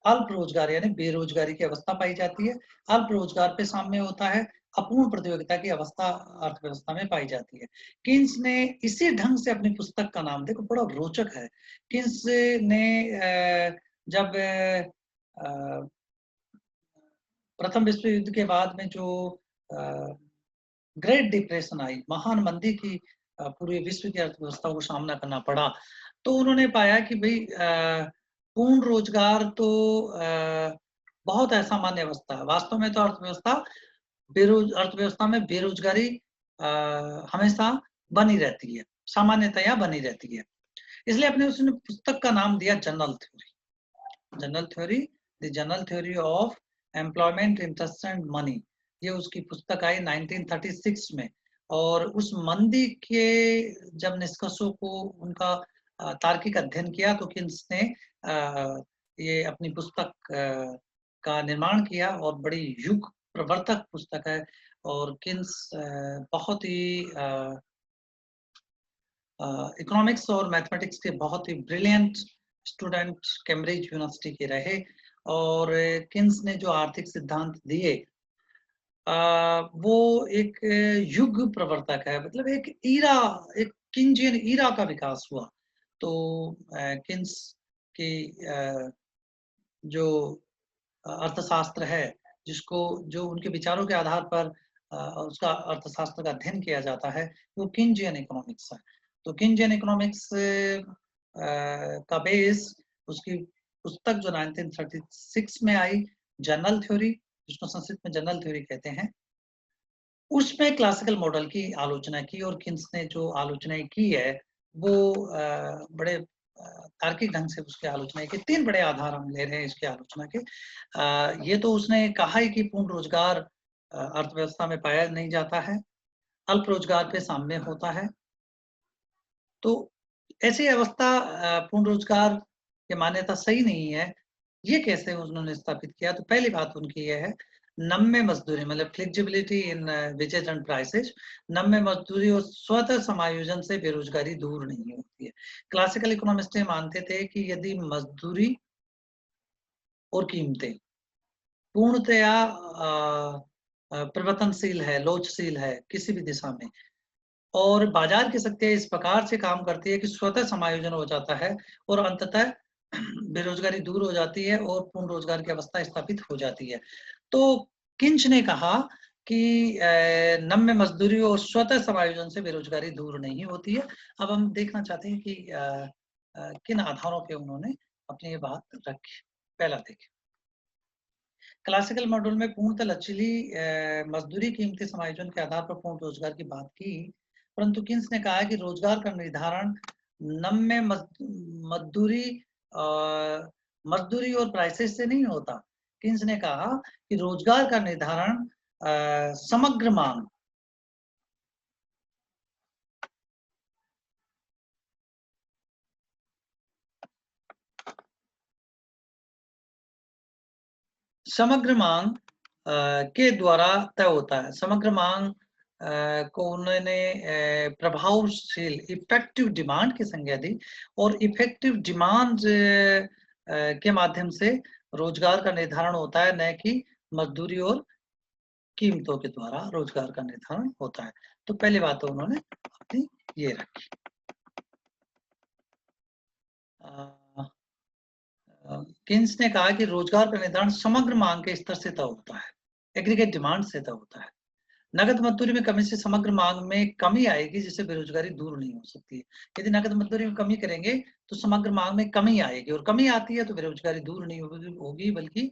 अल्प रोजगार यानी बेरोजगारी की अवस्था पाई जाती है। अल्प रोजगार पे साम्य होता है, अपूर्ण प्रतियोगिता की अवस्था अर्थव्यवस्था में पाई जाती है। किन्स ने इसी ढंग से अपनी पुस्तक का नाम, देखो बड़ा रोचक है, किन्स ने जब प्रथम विश्व युद्ध के बाद में जो ग्रेट डिप्रेशन आई, महान मंदी की पूरे विश्व की अर्थव्यवस्था को सामना करना पड़ा, तो उन्होंने पाया कि भाई पूर्ण रोजगार तो बहुत असामान्य अवस्था है। वास्तव में तो अर्थव्यवस्था में बेरोजगारी हमेशा बनी रहती है, सामान्यतया बनी रहती है। इसलिए अपने उसने पुस्तक का नाम दिया general theory. General theory, the general theory of employment, interest and money, ये उसकी पुस्तक आई 1936 में। और उस मंदी के जब निष्कर्षों को उनका तार्किक अध्ययन किया तो किन्स ने ये अपनी पुस्तक का निर्माण किया और बड़ी युग प्रवर्तक पुस्तक है। और किन्स बहुत ही इकोनॉमिक्स और मैथमेटिक्स के बहुत ही ब्रिलियंट स्टूडेंट कैम्ब्रिज यूनिवर्सिटी के रहे। और किन्स ने जो आर्थिक सिद्धांत दिए वो एक युग प्रवर्तक है, मतलब एक ईरा, एक किंजियन ईरा का विकास हुआ। तो किन्स की जो अर्थशास्त्र है, जिसको जो उनके विचारों के आधार पर उसका अर्थशास्त्र का अध्ययन किया जाता है, वो किंजियन इकोनॉमिक्स है। तो किंजियन इकोनॉमिक्स का बेस उसकी पुस्तक जो 1936 में आई, जनरल थ्योरी, जिसको संस्कृत में जनरल थ्योरी कहते हैं, उसमें क्लासिकल मॉडल की आलोचना की। और किन्स ने जो आलोचनाएं की है वो बड़े तार्किक ढंग से उसकी आलोचना की। 3 बड़े आधार हम ले रहे हैं इसकी आलोचना के। ये तो उसने कहा है कि पूर्ण रोजगार अर्थव्यवस्था में पाया नहीं जाता है, अल्प रोजगार पे साम्य होता है। तो ऐसी अवस्था पूर्ण रोजगार की मान्यता सही नहीं है, ये कैसे उन्होंने स्थापित किया? तो पहली बात उनकी ये है, नम्य मजदूरी, मतलब flexibility in wages and prices. नम्य मजदूरी और स्वतः समायोजन से बेरोजगारी दूर नहीं होती है। क्लासिकल इकोनॉमिस्ट मानते थे कि यदि मजदूरी और कीमतें पूर्णतया परिवर्तनशील है, लोचशील है किसी भी दिशा में, और बाजार की शक्तियां इस प्रकार से काम करती है कि स्वतः समायोजन हो जाता है और अंततः बेरोजगारी दूर हो जाती है और पूर्ण रोजगार की अवस्था स्थापित हो जाती है। तो किंच ने कहा कि नम्य मजदूरी और स्वतः समायोजन से बेरोजगारी दूर नहीं होती है। अब हम देखना चाहते हैं कि किन आधारों पे उन्होंने अपनी ये बात रखी। पहला देखिए, क्लासिकल मॉडल में पूर्णतः लचीली मजदूरी कीमती समायोजन के आधार पर पूर्ण रोजगार की बात की, परंतु किन्स ने कहा कि रोजगार का निर्धारण नम्य मजदूरी मजदूरी और प्राइसेस से नहीं होता। किन्स ने कहा कि रोजगार का निर्धारण समग्र मांग, समग्र मांग के द्वारा तय होता है। समग्र मांग को उन्होंने प्रभावशील इफेक्टिव डिमांड की संज्ञा दी, और इफेक्टिव डिमांड के माध्यम से रोजगार का निर्धारण होता है, न कि मजदूरी और कीमतों के द्वारा रोजगार का निर्धारण होता है। तो पहली बात तो उन्होंने अपनी ये रखी। किन्स ने कहा कि रोजगार का निर्धारण समग्र मांग के स्तर से तय होता है, एग्रीगेट डिमांड से तय होता है। नगद मजदूरी में कमी से समग्र मांग में कमी आएगी, जिससे बेरोजगारी दूर नहीं हो सकती है। यदि नगद मजदूरी में कमी करेंगे तो समग्र मांग में कमी आएगी, और कमी आती है तो बेरोजगारी दूर नहीं होगी, बल्कि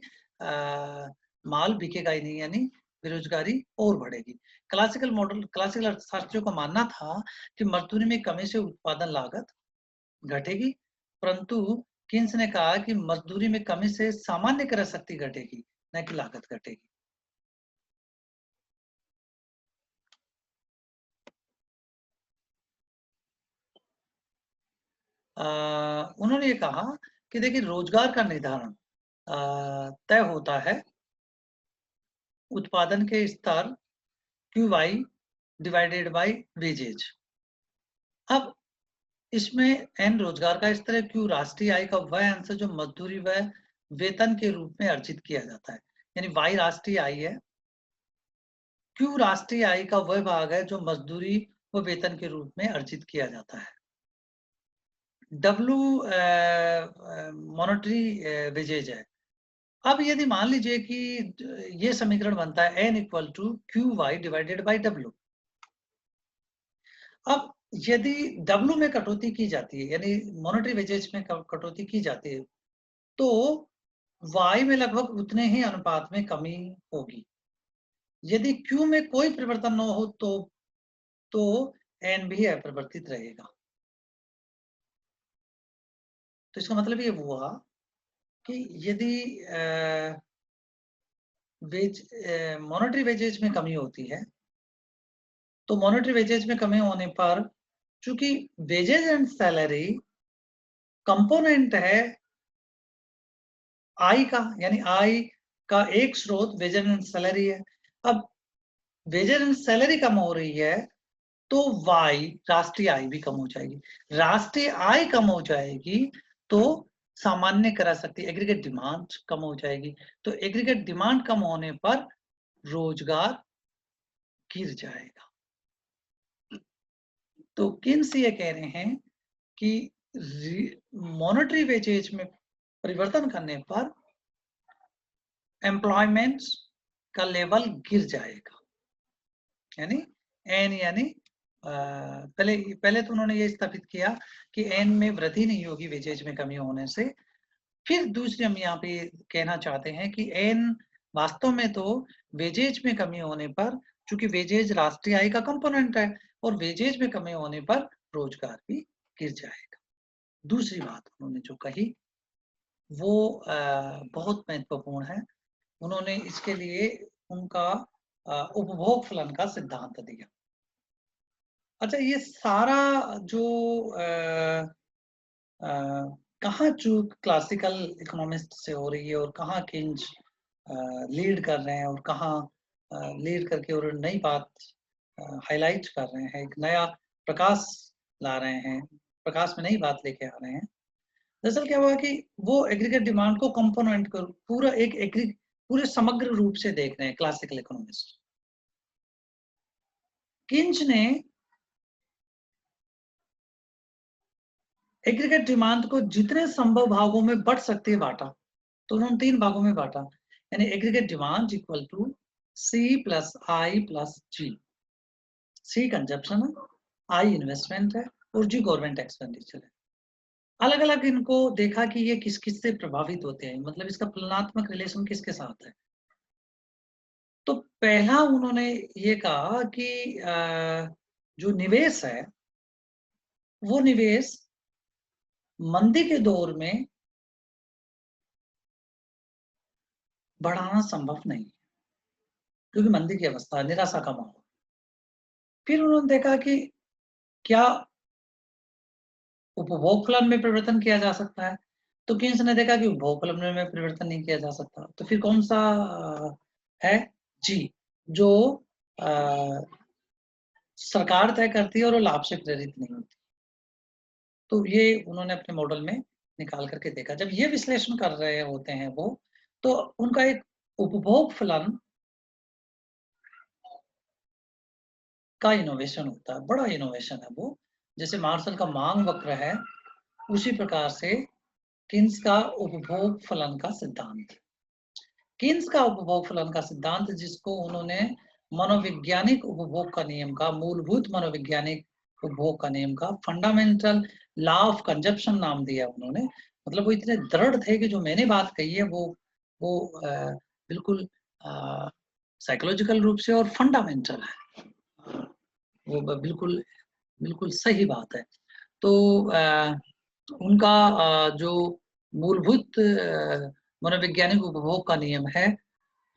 माल बिकेगा ही नहीं, यानी बेरोजगारी और बढ़ेगी। क्लासिकल अर्थशास्त्रियों का मानना था कि मजदूरी में कमी से उत्पादन लागत घटेगी, परंतु किन्स ने कहा कि मजदूरी में कमी से सामान्य क्रय शक्ति घटेगी, न कि लागत घटेगी। उन्होंने ये कहा कि देखिए, रोजगार का निर्धारण तय होता है उत्पादन के स्तर QY डिवाइडेड बाय वेजेज। अब इसमें N रोजगार का स्तर है, Q राष्ट्रीय आय का वह अंश है जो मजदूरी व वेतन के रूप में अर्जित किया जाता है, यानी Y राष्ट्रीय आय है, Q राष्ट्रीय आय का वह भाग है जो मजदूरी व वेतन के रूप में अर्जित किया जाता है। W मॉनेटरी वेजेज है। अब यदि मान लीजिए कि ये समीकरण बनता है N equal to QY divided by W। अब यदि W में कटौती की जाती है, यानी मॉनेटरी वेजेज में कटौती की जाती है, तो Y में लगभग उतने ही अनुपात में कमी होगी। यदि Q में कोई परिवर्तन न हो तो N भी अपरिवर्तित रहेगा। तो इसका मतलब ये हुआ कि यदि मॉनेटरी वेजेज में कमी होती है, तो मॉनेटरी वेजेज में कमी होने पर चूंकि वेजेज एंड सैलरी कंपोनेंट है आई का, यानी आई का एक स्रोत वेजेज एंड सैलरी है। अब वेजेज एंड सैलरी कम हो रही है तो वाई, राष्ट्रीय आय भी कम हो जाएगी। राष्ट्रीय आय कम हो जाएगी तो सामान्य करा सकती एग्रीगेट डिमांड कम हो जाएगी। तो एग्रीगेट डिमांड कम होने पर रोजगार गिर जाएगा। तो किन्स ये कह रहे हैं कि मॉनेटरी वेजेज में परिवर्तन करने पर एम्प्लॉयमेंट का लेवल गिर जाएगा, यानी एन, यानी पहले तो उन्होंने ये स्थापित किया कि एन में वृद्धि नहीं होगी वेजेज में कमी होने से। फिर दूसरी हम यहाँ पे कहना चाहते हैं कि एन वास्तव में तो वेजेज में कमी होने पर, चूंकि वेजेज राष्ट्रीय आय का कंपोनेंट है और वेजेज में कमी होने पर रोजगार भी गिर जाएगा। दूसरी बात उन्होंने जो कही वो बहुत महत्वपूर्ण है। उन्होंने इसके लिए उनका उपभोग फलन का सिद्धांत दिया। अच्छा, ये सारा जो कहाँ चूक क्लासिकल इकोनॉमिस्ट से हो रही है और कहाँ किंज लीड कर रहे हैं और कहाँ लीड करके और नई बात हाईलाइट कर रहे हैं, एक नया प्रकाश ला रहे हैं, प्रकाश में नई बात लेके आ रहे हैं। दरअसल क्या हुआ कि वो एग्रीगेट डिमांड को कंपोनेंट को पूरा पूरे समग्र रूप से देख रहे हैं क्लासिकल इकोनॉमिस्ट। किंज ने एग्रीगेट डिमांड को जितने संभव भागों में बढ़ सकती है बांटा, तो उन्होंने 3 भागों में बांटा, यानी aggregate demand equal to C plus I plus G. C consumption है, आई इन्वेस्टमेंट है और जी गवर्नमेंट एक्सपेंडिचर है। अलग अलग इनको देखा कि ये किस किस से प्रभावित होते हैं, मतलब इसका तुलनात्मक रिलेशन किसके साथ है। तो पहला उन्होंने ये कहा कि जो निवेश है वो निवेश मंदी के दौर में बढ़ाना संभव नहीं है, क्योंकि मंदी की अवस्था, निराशा का माहौल। फिर उन्होंने देखा कि क्या उपभोग फलन में परिवर्तन किया जा सकता है, तो किन्स ने देखा कि उपभोग फलन में परिवर्तन नहीं किया जा सकता। तो फिर कौन सा है, जी, जो सरकार तय करती है और वो लाभ से प्रेरित नहीं होती। तो ये उन्होंने अपने मॉडल में निकाल करके देखा। जब ये विश्लेषण कर रहे होते हैं वो, तो उनका एक उपभोग फलन का इनोवेशन होता है, बड़ा इनोवेशन है वो। जैसे मार्शल का मांग वक्र है, उसी प्रकार से किन्स का उपभोग फलन का सिद्धांत। किन्स का उपभोग फलन का सिद्धांत, जिसको उन्होंने मनोवैज्ञानिक उपभोग का नियम का, मूलभूत मनोवैज्ञानिक उपभोग का नियम का, फंडामेंटल लॉ ऑफ कंजप्शन नाम दिया उन्होंने। मतलब वो इतने दृढ़ थे कि जो मैंने बात कही है वो बिल्कुल साइकोलॉजिकल रूप से और फंडामेंटल है, वो बिल्कुल बिल्कुल सही बात है। तो उनका जो मूलभूत मनोवैज्ञानिक उपभोग का नियम है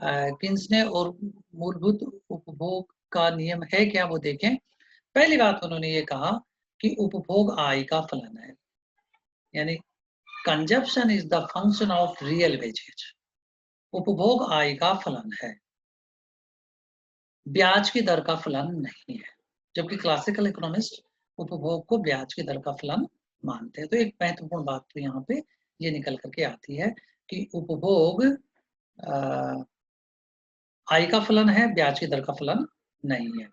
किन्स ने, और मूलभूत उपभोग का नियम है क्या वो देखें। पहली बात उन्होंने ये कहा कि उपभोग आय का फलन है, यानी consumption is the function of real wages. उपभोग आय का फलन है, ब्याज की दर का फलन नहीं है। जबकि क्लासिकल इकोनॉमिस्ट उपभोग को ब्याज की दर का फलन मानते हैं। तो एक महत्वपूर्ण बात तो यहाँ पे ये निकल करके आती है कि उपभोग आय का फलन है, ब्याज की दर का फलन नहीं है।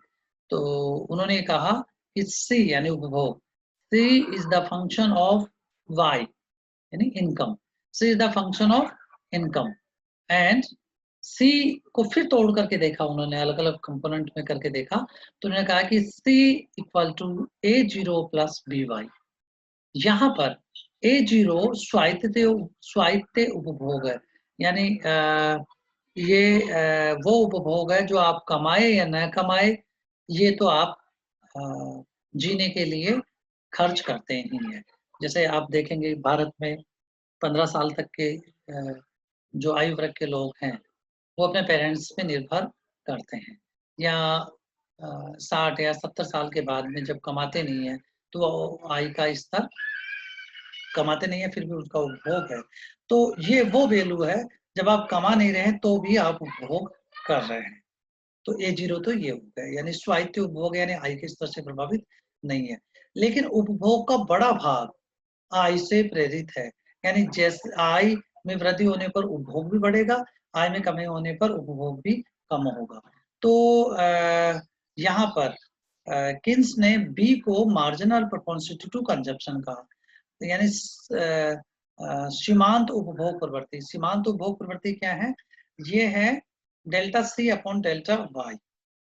तो उन्होंने कहा कि सी यानी उपभोग, C is the function of Y यानी income, C is the function of income. And C को फिर तोड़ करके देखा उन्होंने, अलग अलग कंपोनेंट में करके देखा, तो उन्होंने कहा कि C equal to A0 plus BY। यहाँ पर A0 स्वायत्त उपभोग है, यानी ये वो उपभोग है जो आप कमाए या न कमाए, ये तो आप जीने के लिए खर्च करते ही हैं। जैसे आप देखेंगे भारत में 15 साल तक के जो आयु वर्ग के लोग हैं वो अपने पेरेंट्स पे निर्भर करते हैं, या 60 या 70 साल के बाद में जब कमाते नहीं है तो आय का स्तर कमाते नहीं है, फिर भी उसका उपभोग है। तो ये वो वैल्यू है जब आप कमा नहीं रहे हैं तो भी आप उपभोग कर रहे हैं। तो A0 तो ये हो गया, यानी स्वायत्त उपभोग यानी आय के स्तर से प्रभावित नहीं है। लेकिन उपभोग का बड़ा भाग आय से प्रेरित है, यानी जैसे आय में वृद्धि होने पर उपभोग भी बढ़ेगा, आय में कमी होने पर उपभोग भी कम होगा। तो यहाँ पर किन्स ने बी को मार्जिनल प्रोपोर्शनल टू कंजप्शन कहा, यानी सीमांत उपभोग प्रवृत्ति। सीमांत उपभोग प्रवृत्ति क्या है? ये है delta C upon delta Y.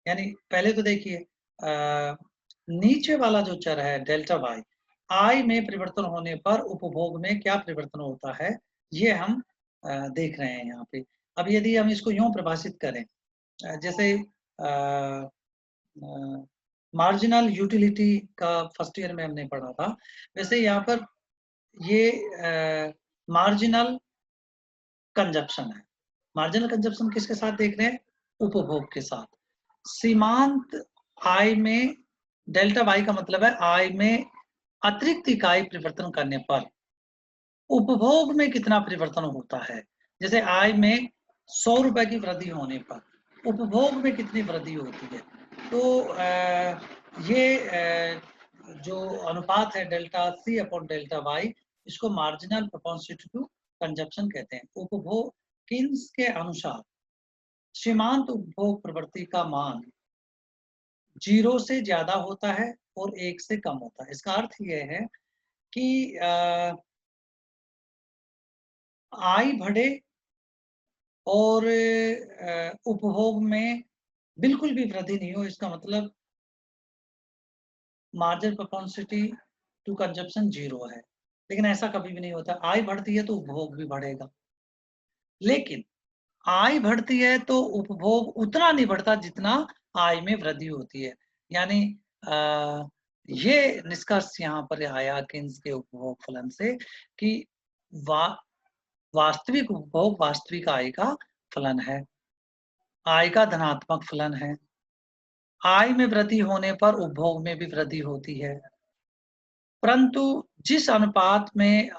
यानी पहले तो देखिए नीचे वाला जो चर है डेल्टा वाई, आय में परिवर्तन होने पर उपभोग में क्या परिवर्तन होता है, ये हम देख रहे हैं यहाँ पे। अब यदि हम इसको यूं परिभाषित करें, जैसे मार्जिनल यूटिलिटी का फर्स्ट ईयर में हमने पढ़ा था, वैसे यहाँ पर ये मार्जिनल कंजप्शन है। मार्जिनल कंजप्शन किसके साथ देख रहे हैं? उपभोग के साथ। सीमांत आय में डेल्टा वाई का मतलब है आय में अतिरिक्त इकाई परिवर्तन करने पर उपभोग में कितना परिवर्तन होता है। जैसे आय में 100 रुपए की वृद्धि होने पर उपभोग में कितनी वृद्धि होती है। तो ये जो अनुपात है delta C upon delta Y, इसको मार्जिनल प्रोपोर्शनल टू कंजप्शन कहते हैं। उपभोग किन्स के अनुसार सीमांत उपभोग प्रवृत्ति का मान 0 से ज्यादा होता है और 1 से कम होता है। इसका अर्थ यह है कि आय बढ़े और उपभोग में बिल्कुल भी वृद्धि नहीं हो, इसका मतलब मार्जिनल प्रोपोर्शनलिटी टू कंजप्शन 0 है। लेकिन ऐसा कभी भी नहीं होता। आय बढ़ती है तो उपभोग भी बढ़ेगा, लेकिन आय बढ़ती है तो उपभोग उतना नहीं बढ़ता जितना आय में वृद्धि होती है। यानी ये निष्कर्ष यहाँ पर आया किन्स के उपभोग फलन से कि वास्तविक उपभोग वास्तविक आय का फलन है, आय का धनात्मक फलन है। आय में वृद्धि होने पर उपभोग में भी वृद्धि होती है, परंतु जिस अनुपात में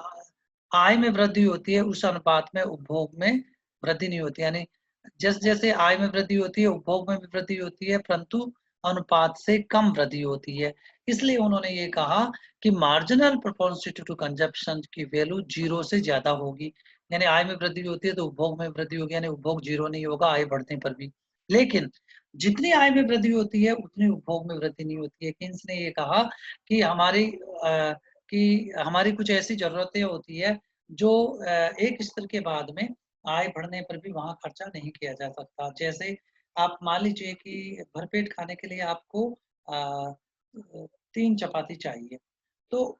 आय में वृद्धि होती है उस अनुपात में उपभोग में वृद्धि नहीं होती। यानी जैसे जैसे आय में वृद्धि होती है उपभोग में भी वृद्धि होती है, परंतु अनुपात से कम वृद्धि होती है। इसलिए उन्होंने ये कहा कि मार्जिनल प्रोपोर्शनलिटी टू कंजप्शन की वैल्यू 0 से ज्यादा होगी। यानी आय में वृद्धि होती है तो उपभोग में वृद्धि होगी, यानी उपभोग 0 नहीं होगा आय बढ़ने पर भी। लेकिन जितनी आय में वृद्धि होती है उतनी उपभोग में वृद्धि नहीं होती है। किन्स ने ये कहा कि हमारी कुछ ऐसी जरूरतें होती है जो एक स्तर के बाद में आय बढ़ने पर भी वहां खर्चा नहीं किया जा सकता। जैसे आप मान लीजिए कि भरपेट खाने के लिए आपको 3 चपाती चाहिए, तो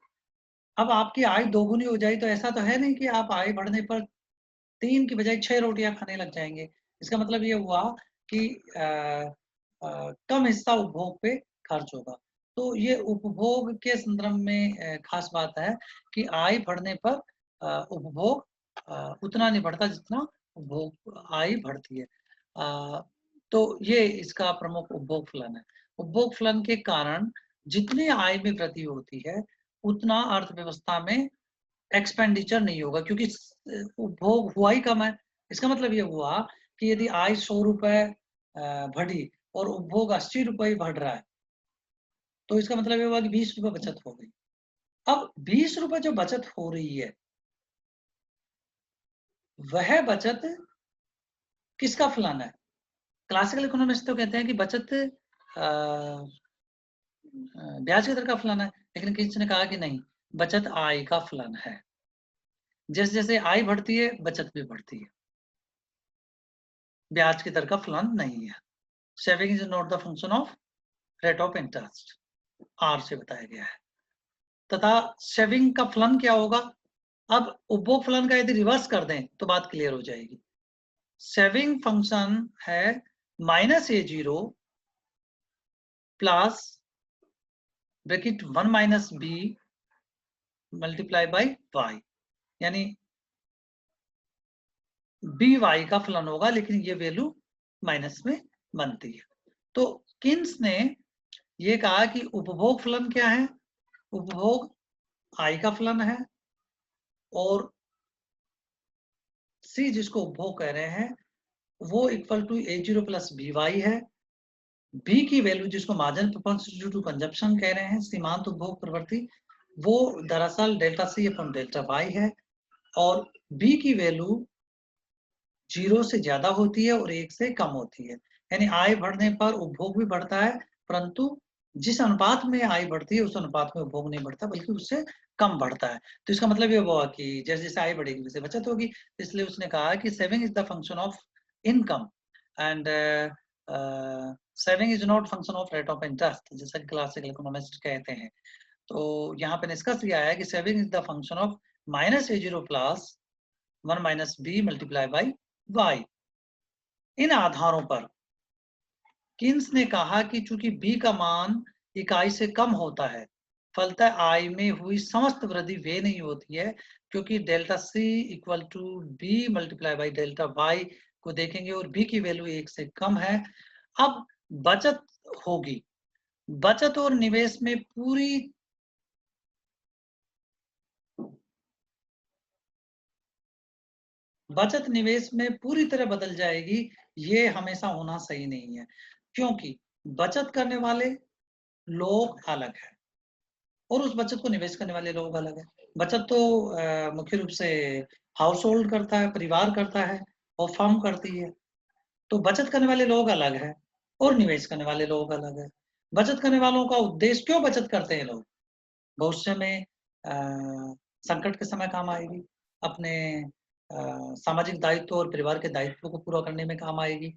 अब आपकी आय दोगुनी हो जाए तो ऐसा तो है नहीं कि आप आय बढ़ने पर 3 की बजाय 6 रोटियां खाने लग जाएंगे। इसका मतलब ये हुआ कि कम हिस्सा उपभोग पे खर्च होगा। तो ये उपभोग के संदर्भ में खास बात है कि आय बढ़ने पर उपभोग उतना नहीं बढ़ता जितना उपभोग आय बढ़ती है। तो ये इसका प्रमुख उपभोग फलन है। उपभोग फलन के कारण जितनी आय में वृद्धि होती है उतना अर्थव्यवस्था में एक्सपेंडिचर नहीं होगा, क्योंकि उपभोग हुआ ही कम है। इसका मतलब ये हुआ कि यदि आय 100 रुपए बढ़ी और उपभोग 80 रुपए ही बढ़ रहा है, तो इसका मतलब ये हुआ कि 20 रुपए बचत हो गई। अब 20 रुपए जो बचत हो रही है, वह बचत किसका फलन है? क्लासिकल इकोनॉमिस्ट तो कहते हैं कि बचत ब्याज की दर का फलन है, लेकिन किसी ने कहा कि नहीं, बचत आय का फलन है। जैसे जैसे आय बढ़ती है बचत भी बढ़ती है, ब्याज की दर का फलन नहीं है। Saving is not the function of rate of interest, R से बताया गया है। तथा सेविंग का फलन क्या होगा? अब उपभोग फलन का यदि रिवर्स कर दें तो बात क्लियर हो जाएगी। सेविंग फंक्शन है -A0 plus bracket 1 - b multiply by y, यानी बी वाई का फलन होगा, लेकिन ये वैल्यू माइनस में बनती है। तो किन्स ने ये कहा कि उपभोग फलन क्या है? उपभोग आई का फलन है, और सी जिसको उपभोग कह रहे हैं वो equal to A0 plus BY है। बी की वैल्यू जिसको marginal proportional due to consumption कह रहे हैं, सीमांत उपभोग प्रवृत्ति, वो दरअसल delta C upon delta Y है, और बी की वैल्यू 0 से ज्यादा होती है और 1 से कम होती है। यानी आय बढ़ने पर उपभोग भी बढ़ता है, परंतु जिस अनुपात में आय बढ़ती है उस अनुपात में उपभोग नहीं बढ़ता, बल्कि उससे कम बढ़ता है। तो इसका मतलब ये हुआ कि जैसे जैसे आय बढ़ेगी वैसे बचत होगी। इसलिए उसने कहा कि saving is the function of income, and saving is not function of rate of interest, जैसा क्लासिकल इकोनॉमिस्ट कहते हैं। तो यहाँ पे निष्कर्ष यह आया कि saving is the function of -A0 plus 1 minus B multiply by Y. इन आधारों पर किन्स ने कहा कि चूंकि बी का मान इकाई से कम होता है, फलतः आई में हुई समस्त वृद्धि वे नहीं होती है, क्योंकि delta C equal to B multiply by delta Y को देखेंगे और बी की वैल्यू 1 से कम है। अब बचत होगी, बचत और निवेश में बचत निवेश में पूरी तरह बदल जाएगी, ये हमेशा होना सही नहीं है, क्योंकि बचत करने वाले लोग अलग हैं और उस बचत को निवेश करने वाले लोग अलग हैं। बचत तो मुख्य रूप से हाउस होल्ड करता है, परिवार करता है और फर्म करती है। तो बचत करने वाले लोग अलग हैं और निवेश करने वाले लोग अलग हैं। बचत करने वालों का उद्देश्य, क्यों बचत करते हैं लोग? भविष्य में संकट के समय काम आएगी, अपने सामाजिक दायित्व और परिवार के दायित्वों को पूरा करने में काम आएगी।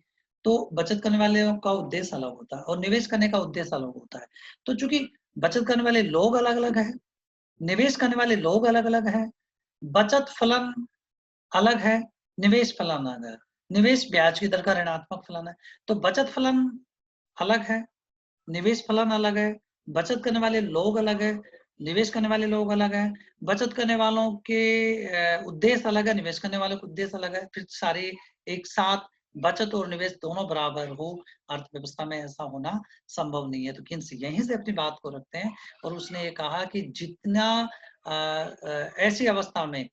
तो बचत करने वाले का उद्देश्य अलग होता है और निवेश करने का उद्देश्य अलग होता है। तो चूंकि बचत करने वाले लोग अलग-अलग हैं, निवेश करने वाले लोग अलग-अलग हैं, बचत फलन अलग है, निवेश फलन अलग है। निवेश ब्याज की दर का ऋणात्मक फलन है। तो बचत फलन अलग है, निवेश फलन अलग है, बचत करने वाले लोग अलग है, निवेश करने वाले लोग अलग हैं, बचत करने वालों के उद्देश्य अलग है, निवेश करने वालों के उद्देश्य अलग है, फिर सारे एक साथ बचत और निवेश दोनों बराबर हो, अर्थव्यवस्था में ऐसा होना संभव नहीं है। तो किन्स यहीं से अपनी बात को रखते हैं और उसने ये कहा कि जितना ऐसी अवस्था में,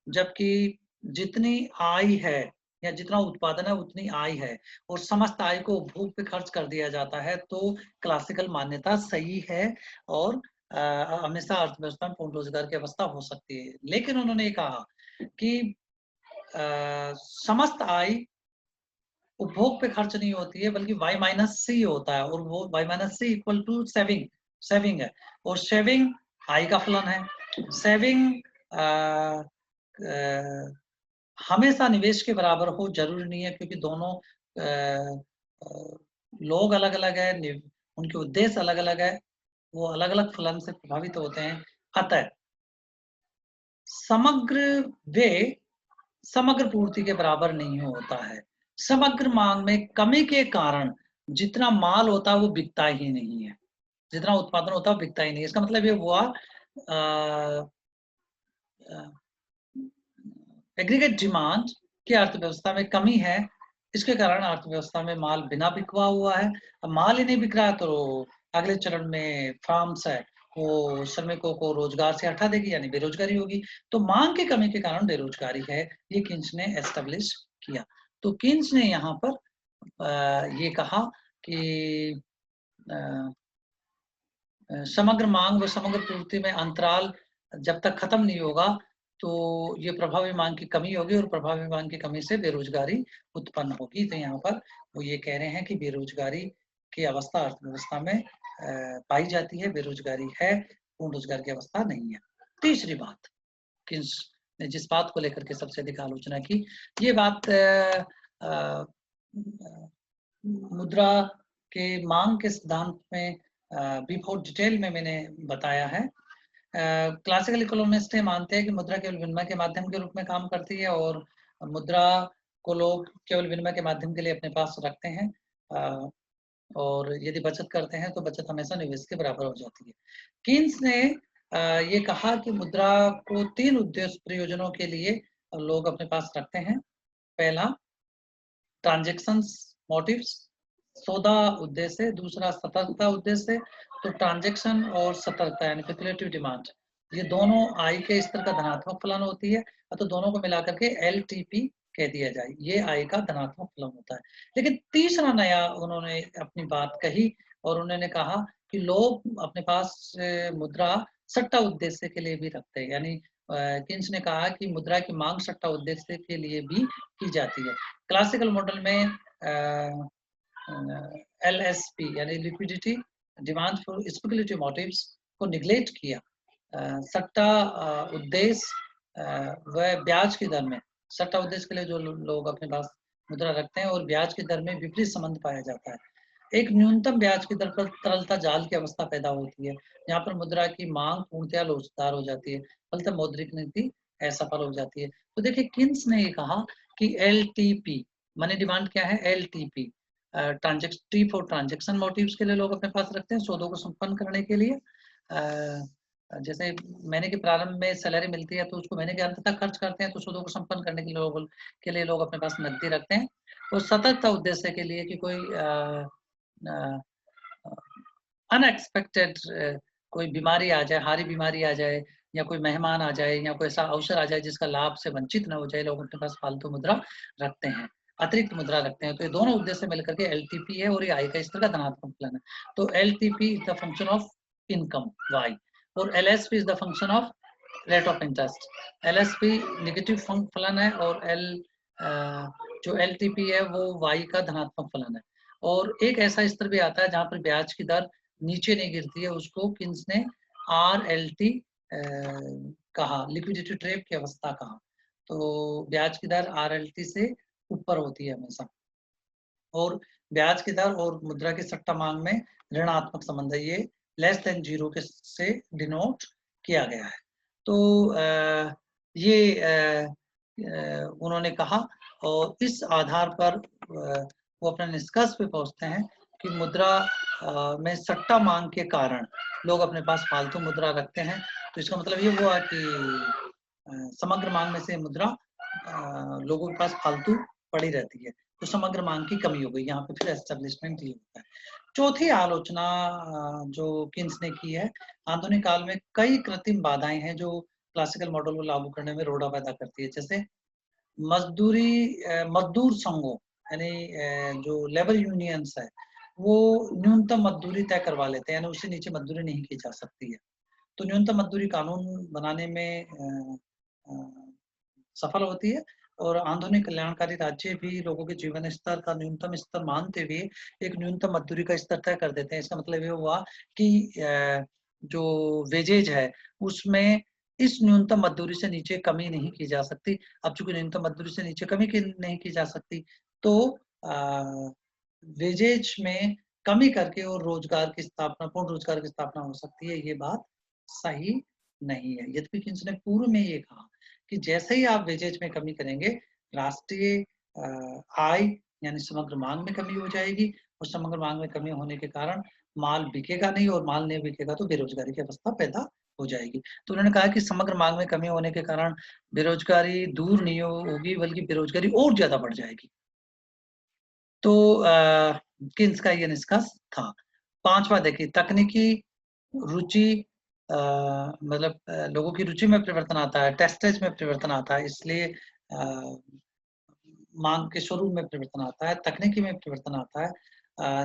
जबकि जितनी आय है या जितना उत्पादन है उतनी आय है और समस्त आय को उपभोग पे खर्च कर दिया जाता है, तो क्लासिकल मान्यता सही है और हमेशा अर्थव्यवस्था में पूर्ण रोजगार की अवस्था हो सकती है। लेकिन उन्होंने कहा कि समस्त आय उपभोग पे खर्च नहीं होती है, बल्कि y माइनस सी होता है, और वो y minus C equal to saving saving है, और सेविंग आय का फलन है। सेविंग हमेशा निवेश के बराबर हो जरूरी नहीं है, क्योंकि दोनों लोग अलग-अलग है, उनके उद्देश्य अलग-अलग है, वो अलग-अलग फलन से प्रभावित होते हैं। अतः समग्र व्यय समग्र पूर्ति के बराबर नहीं होता है। समग्र मांग में कमी के कारण जितना माल होता है वो बिकता ही नहीं है, जितना उत्पादन होता है वो बिकता ही नहीं है। इसका मतलब ये हुआ एग्रीगेट डिमांड की अर्थव्यवस्था में कमी है, इसके कारण अर्थव्यवस्था में माल बिना बिकवा हुआ है। अब माल ही नहीं बिक रहा है तो अगले चरण में फार्म्स है वो श्रमिकों को रोजगार से हटा देगी, यानी बेरोजगारी होगी। तो मांग की कमी के कारण बेरोजगारी है, ये किन्स ने एस्टेब्लिश किया। तो किन्स ने यहाँ पर ये कहा कि समग्र मांग व समग्र पूर्ति में अंतराल जब तक खत्म नहीं होगा, तो ये प्रभावी मांग की कमी होगी और प्रभावी मांग की कमी से बेरोजगारी उत्पन्न होगी। तो यहाँ पर वो ये कह रहे हैं कि बेरोजगारी की अवस्था अर्थव्यवस्था में पाई जाती है, बेरोजगारी है, पूर्ण रोजगार की अवस्था नहीं है। तीसरी बात, किन्स ने जिस बात को लेकर के सबसे अधिक आलोचना की, ये बात मुद्रा के मांग के सिद्धांत में बहुत डिटेल में मैंने बताया है। क्लासिकल इकोनॉमिस्ट मानते हैं कि मुद्रा केवल विनिमय के माध्यम के रूप में काम करती है और मुद्रा को लोग केवल विनिमय के माध्यम के लिए अपने पास रखते हैं, और यदि बचत करते हैं तो बचत हमेशा निवेश के बराबर हो जाती है। किन्स ने ये कहा कि मुद्रा को 3 उद्देश्य प्रयोजनों के लिए लोग अपने पास रखते हैं। पहला ट्रांजैक्शंस मोटिव्स, सौदा उद्देश्य, दूसरा सतर्कता उद्देश्य। तो ट्रांजैक्शन और सतर्कता यानी स्पेकुलेटिव डिमांड, ये दोनों आई के स्तर का धनात्मक फलन होती है, तो दोनों को मिलाकर के LTP कह दिया जाए, ये आई का धनात्मक फलन होता है। लेकिन तीसरा नया उन्होंने अपनी बात कही और उन्होंने कहा कि लोग अपने पास मुद्रा सट्टा उद्देश्य के लिए भी रखते हैं, यानी किन्स ने कहा कि मुद्रा की मांग सट्टा उद्देश्य के लिए भी की जाती है। क्लासिकल मॉडल में LSP यानी liquidity demand for speculative motives को निगलेक्ट किया। सट्टा उद्देश्य व ब्याज की दर में, सट्टा उद्देश्य के लिए जो लोग अपने पास मुद्रा रखते हैं और ब्याज की दर में विपरीत संबंध पाया जाता है। एक न्यूनतम ब्याज की दर पर तरलता जाल की अवस्था पैदा होती है, जहाँ पर मुद्रा की मांग पूर्णतया लोचदार हो जाती है, फलतः मौद्रिक नीति असफल हो जाती है। तो देखिए किन्स ने ये कहा कि LTP मनी डिमांड क्या है, LTP transaction for transaction motives के लिए लोग अपने पास रखते हैं, सौदों को संपन्न करने के लिए। जैसे महीने के प्रारंभ में सैलरी मिलती है तो उसको महीने के अंत तक खर्च करते हैं, तो सौदों को संपन्न करने के लिए लोग अपने पास नकदी रखते हैं। और सतर्कता उद्देश्य के लिए कि कोई अनएक्सपेक्टेड कोई बीमारी आ जाए, हारी बीमारी आ जाए, या कोई मेहमान आ जाए, या कोई ऐसा अवसर आ जाए जिसका लाभ से वंचित न हो जाए, लोग अपने पास फालतू मुद्रा रखते हैं, अतिरिक्त मुद्रा रखते हैं। तो ये दोनों उद्देश्य मिलकर के LTP है और ये आई का इस तरह का धनात्मक फलन है। तो LTP is the function of income Y और LSP is the function of rate of interest. LSP negative फलन है और जो LTP है वो Y का धनात्मक फलन है। और एक ऐसा स्तर भी आता है जहां पर ब्याज की दर नीचे नहीं गिरती है, उसको किन्स ने RLT कहा, लिक्विडिटी ट्रैप की अवस्था कहा। तो ब्याज की दर RLT से ऊपर होती है हमेशा, और ब्याज की दर और मुद्रा की सट्टा मांग में ऋणात्मक संबंध है, ये लेस देन 0 के से डिनोट किया गया है। तो ये उन्होंने कहा और इस आधार पर वो अपने निष्कर्ष पे पहुंचते हैं कि मुद्रा में सट्टा मांग के कारण लोग अपने पास फालतू मुद्रा रखते हैं। तो इसका मतलब ये हुआ कि समग्र मांग में से मुद्रा लोगों के पास फालतू पड़ी रहती है, तो समग्र मांग की कमी हो गई। यहाँ पे फिर एस्टेब्लिशमेंट ये होता है। चौथी आलोचना जो किन्स ने की है, आधुनिक काल में कई कृत्रिम बाधाएं हैं जो क्लासिकल मॉडल को लागू करने में रोड़ा पैदा करती है। जैसे मजदूर संघों यानी जो लेबर यूनियंस है वो न्यूनतम मजदूरी तय करवा लेते हैं, यानी उससे नीचे मजदूरी नहीं की जा सकती है। तो न्यूनतम मजदूरी कानून बनाने में सफल होती है, और आधुनिक कल्याणकारी राज्य भी लोगों के जीवन स्तर का न्यूनतम स्तर मानते हुए एक न्यूनतम मजदूरी का स्तर तय कर देते हैं। इसका मतलब ये हुआ कि जो वेजेज है उसमें इस न्यूनतम मजदूरी से नीचे कमी नहीं की जा सकती। अब चूंकि न्यूनतम मजदूरी से नीचे कमी नहीं की जा सकती, तो वेजेज में कमी करके और रोजगार की स्थापना, पूर्ण रोजगार की स्थापना हो सकती है। ये बात सही नहीं है। यद्यपि किन्स ने पूर्व में ये कहा कि जैसे ही आप वेजेज में कमी करेंगे, राष्ट्रीय आय यानी समग्र मांग में कमी हो जाएगी, और समग्र मांग में कमी होने के कारण माल बिकेगा नहीं, और माल नहीं बिकेगा तो बेरोजगारी की अवस्था पैदा हो जाएगी। तो उन्होंने कहा कि समग्र मांग में कमी होने के कारण बेरोजगारी दूर नहीं होगी, बल्कि बेरोजगारी और ज्यादा बढ़ जाएगी। तो किन्स का ये निष्कर्ष था। पांचवा देखिए, तकनीकी रुचि मतलब लोगों की रुचि में परिवर्तन आता है, टेस्टेज में परिवर्तन आता है, इसलिए मांग के स्वरूप में परिवर्तन आता है, तकनीकी में परिवर्तन आता है,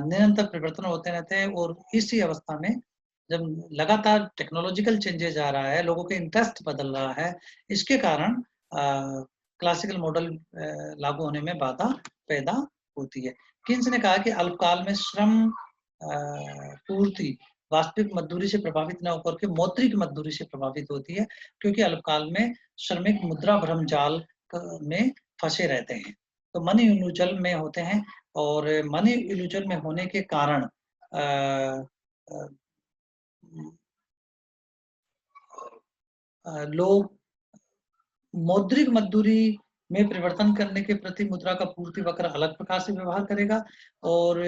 निरंतर परिवर्तन होते रहते हैं। और इसी अवस्था में जब लगातार टेक्नोलॉजिकल चेंजेस आ रहा है, लोगों के इंटरेस्ट बदल रहा है, इसके कारण क्लासिकल मॉडल लागू होने में बाधा पैदा होती है। किन्स ने कहा कि अल्पकाल में श्रम पूर्ति वास्तविक मजदूरी से प्रभावित न होकर के मौद्रिक मजदूरी से प्रभावित होती है, क्योंकि अल्पकाल में श्रमिक मुद्रा भ्रम जाल में फंसे रहते हैं, तो मनी इल्यूजन में होते हैं, और मनी इल्यूजन में होने के कारण लोग मौद्रिक मजदूरी में परिवर्तन करने के प्रति मुद्रा का पूर्ति वक्र अलग प्रकार से व्यवहार करेगा, और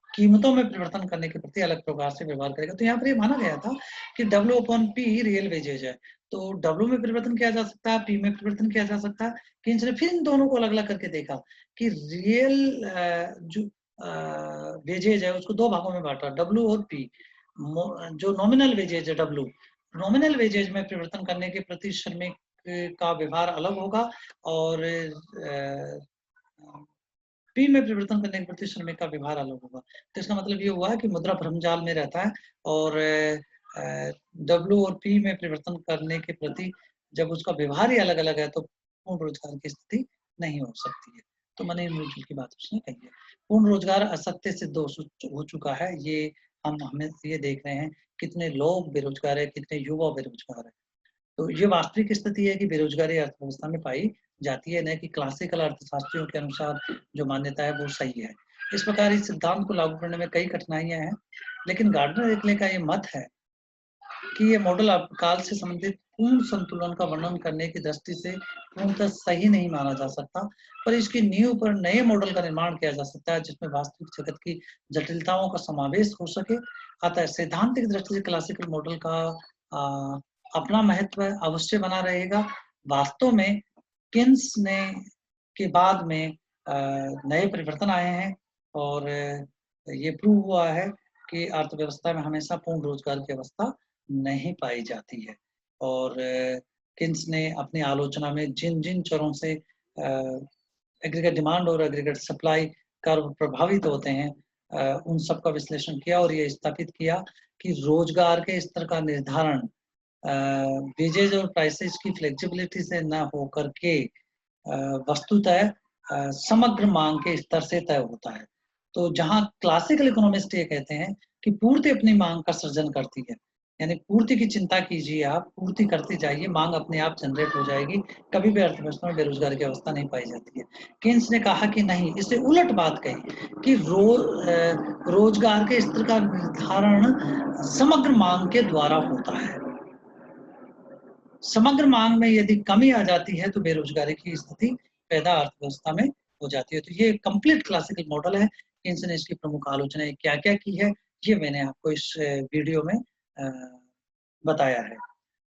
कीमतों में परिवर्तन करने के प्रति अलग प्रकार से व्यवहार करेगा। तो यहाँ पर ये माना गया था कि W/P रियल वेजेज है, तो डब्ल्यू में परिवर्तन किया जा सकता है, पी में परिवर्तन किया जा सकता है। किन्स ने फिर इन दोनों को अलग-अलग करके देखा कि रियल जो वेजेज है उसको 2 भागों में बाँटा, डब्ल्यू और पी। जो नॉमिनल वेजेज है डब्ल्यू, नॉमिनल वेजेज में परिवर्तन करने के प्रति श्रमिक का व्यवहार अलग होगा और पी में परिवर्तन करने के प्रति श्रमिक का व्यवहार अलग होगा। तो इसका मतलब ये हुआ कि मुद्रा भ्रमजाल में रहता है और डब्ल्यू और पी में परिवर्तन करने के प्रति जब उसका व्यवहार ही अलग-अलग है तो पूर्ण रोजगार की स्थिति नहीं हो सकती है। तो मनी म्यूचुअल की बात उसने कही है। पूर्ण रोजगार असत्य सिद्ध हो चुका है। ये हमें ये देख रहे हैं कितने लोग बेरोजगार है, कितने युवा बेरोजगार है। तो ये वास्तविक स्थिति है कि बेरोजगारी अर्थव्यवस्था में पाई जाती है, न कि क्लासिकल अर्थशास्त्रियों के अनुसार जो मान्यता है वो सही है। इस प्रकार इस सिद्धांत को लागू करने में कई कठिनाइयाँ हैं, लेकिन गार्डनर-एक्ले का ये मत है कि ये मॉडल काल से संबंधित पूर्ण संतुलन का वर्णन करने की दृष्टि से पूर्णतः सही नहीं माना जा सकता, पर इसकी नींव पर नए मॉडल का निर्माण किया जा सकता है जिसमें वास्तविक जगत की जटिलताओं का समावेश हो सके। अतः सैद्धांतिक दृष्टि से क्लासिकल मॉडल का अ, अपना महत्व अवश्य बना रहेगा। वास्तव में किन्स ने के बाद में नए परिवर्तन आए हैं और ये प्रूव हुआ है कि अर्थव्यवस्था में हमेशा पूर्ण रोजगार की अवस्था नहीं पाई जाती है और किन्स ने अपनी आलोचना में जिन-जिन चरों से एग्रीगेट डिमांड और एग्रीगेट सप्लाई कर्व प्रभावित होते हैं उन सब का विश्लेषण किया और ये स्थापित किया कि रोजगार के स्तर का निर्धारण वेजेज और प्राइसेस की फ्लेक्सिबिलिटी से ना होकर के वस्तुतः समग्र मांग के स्तर से तय होता है। तो जहाँ क्लासिकल इकोनॉमिस्ट ये कहते हैं कि पूर्ति अपनी मांग का सृजन करती है, यानी पूर्ति की चिंता कीजिए आप, पूर्ति करते जाइए, मांग अपने आप जनरेट हो जाएगी, कभी भी अर्थव्यवस्था में बेरोजगारी की अवस्था नहीं पाई जाती है। केन्स ने कहा कि नहीं, इससे उलट बात कही कि रोजगार के स्तर का निर्धारण समग्र मांग के द्वारा होता है। समग्र मांग में यदि कमी आ जाती है तो बेरोजगारी की स्थिति पैदा अर्थव्यवस्था में हो जाती है। तो ये कंप्लीट क्लासिकल मॉडल है। किन्स ने इसकी प्रमुख आलोचनाएँ क्या-क्या की है, ये मैंने आपको इस वीडियो में बताया है।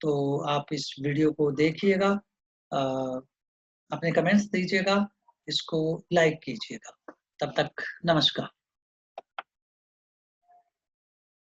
तो आप इस वीडियो को देखिएगा, अपने कमेंट्स दीजिएगा, इसको लाइक कीजिएगा। तब तक नमस्कार।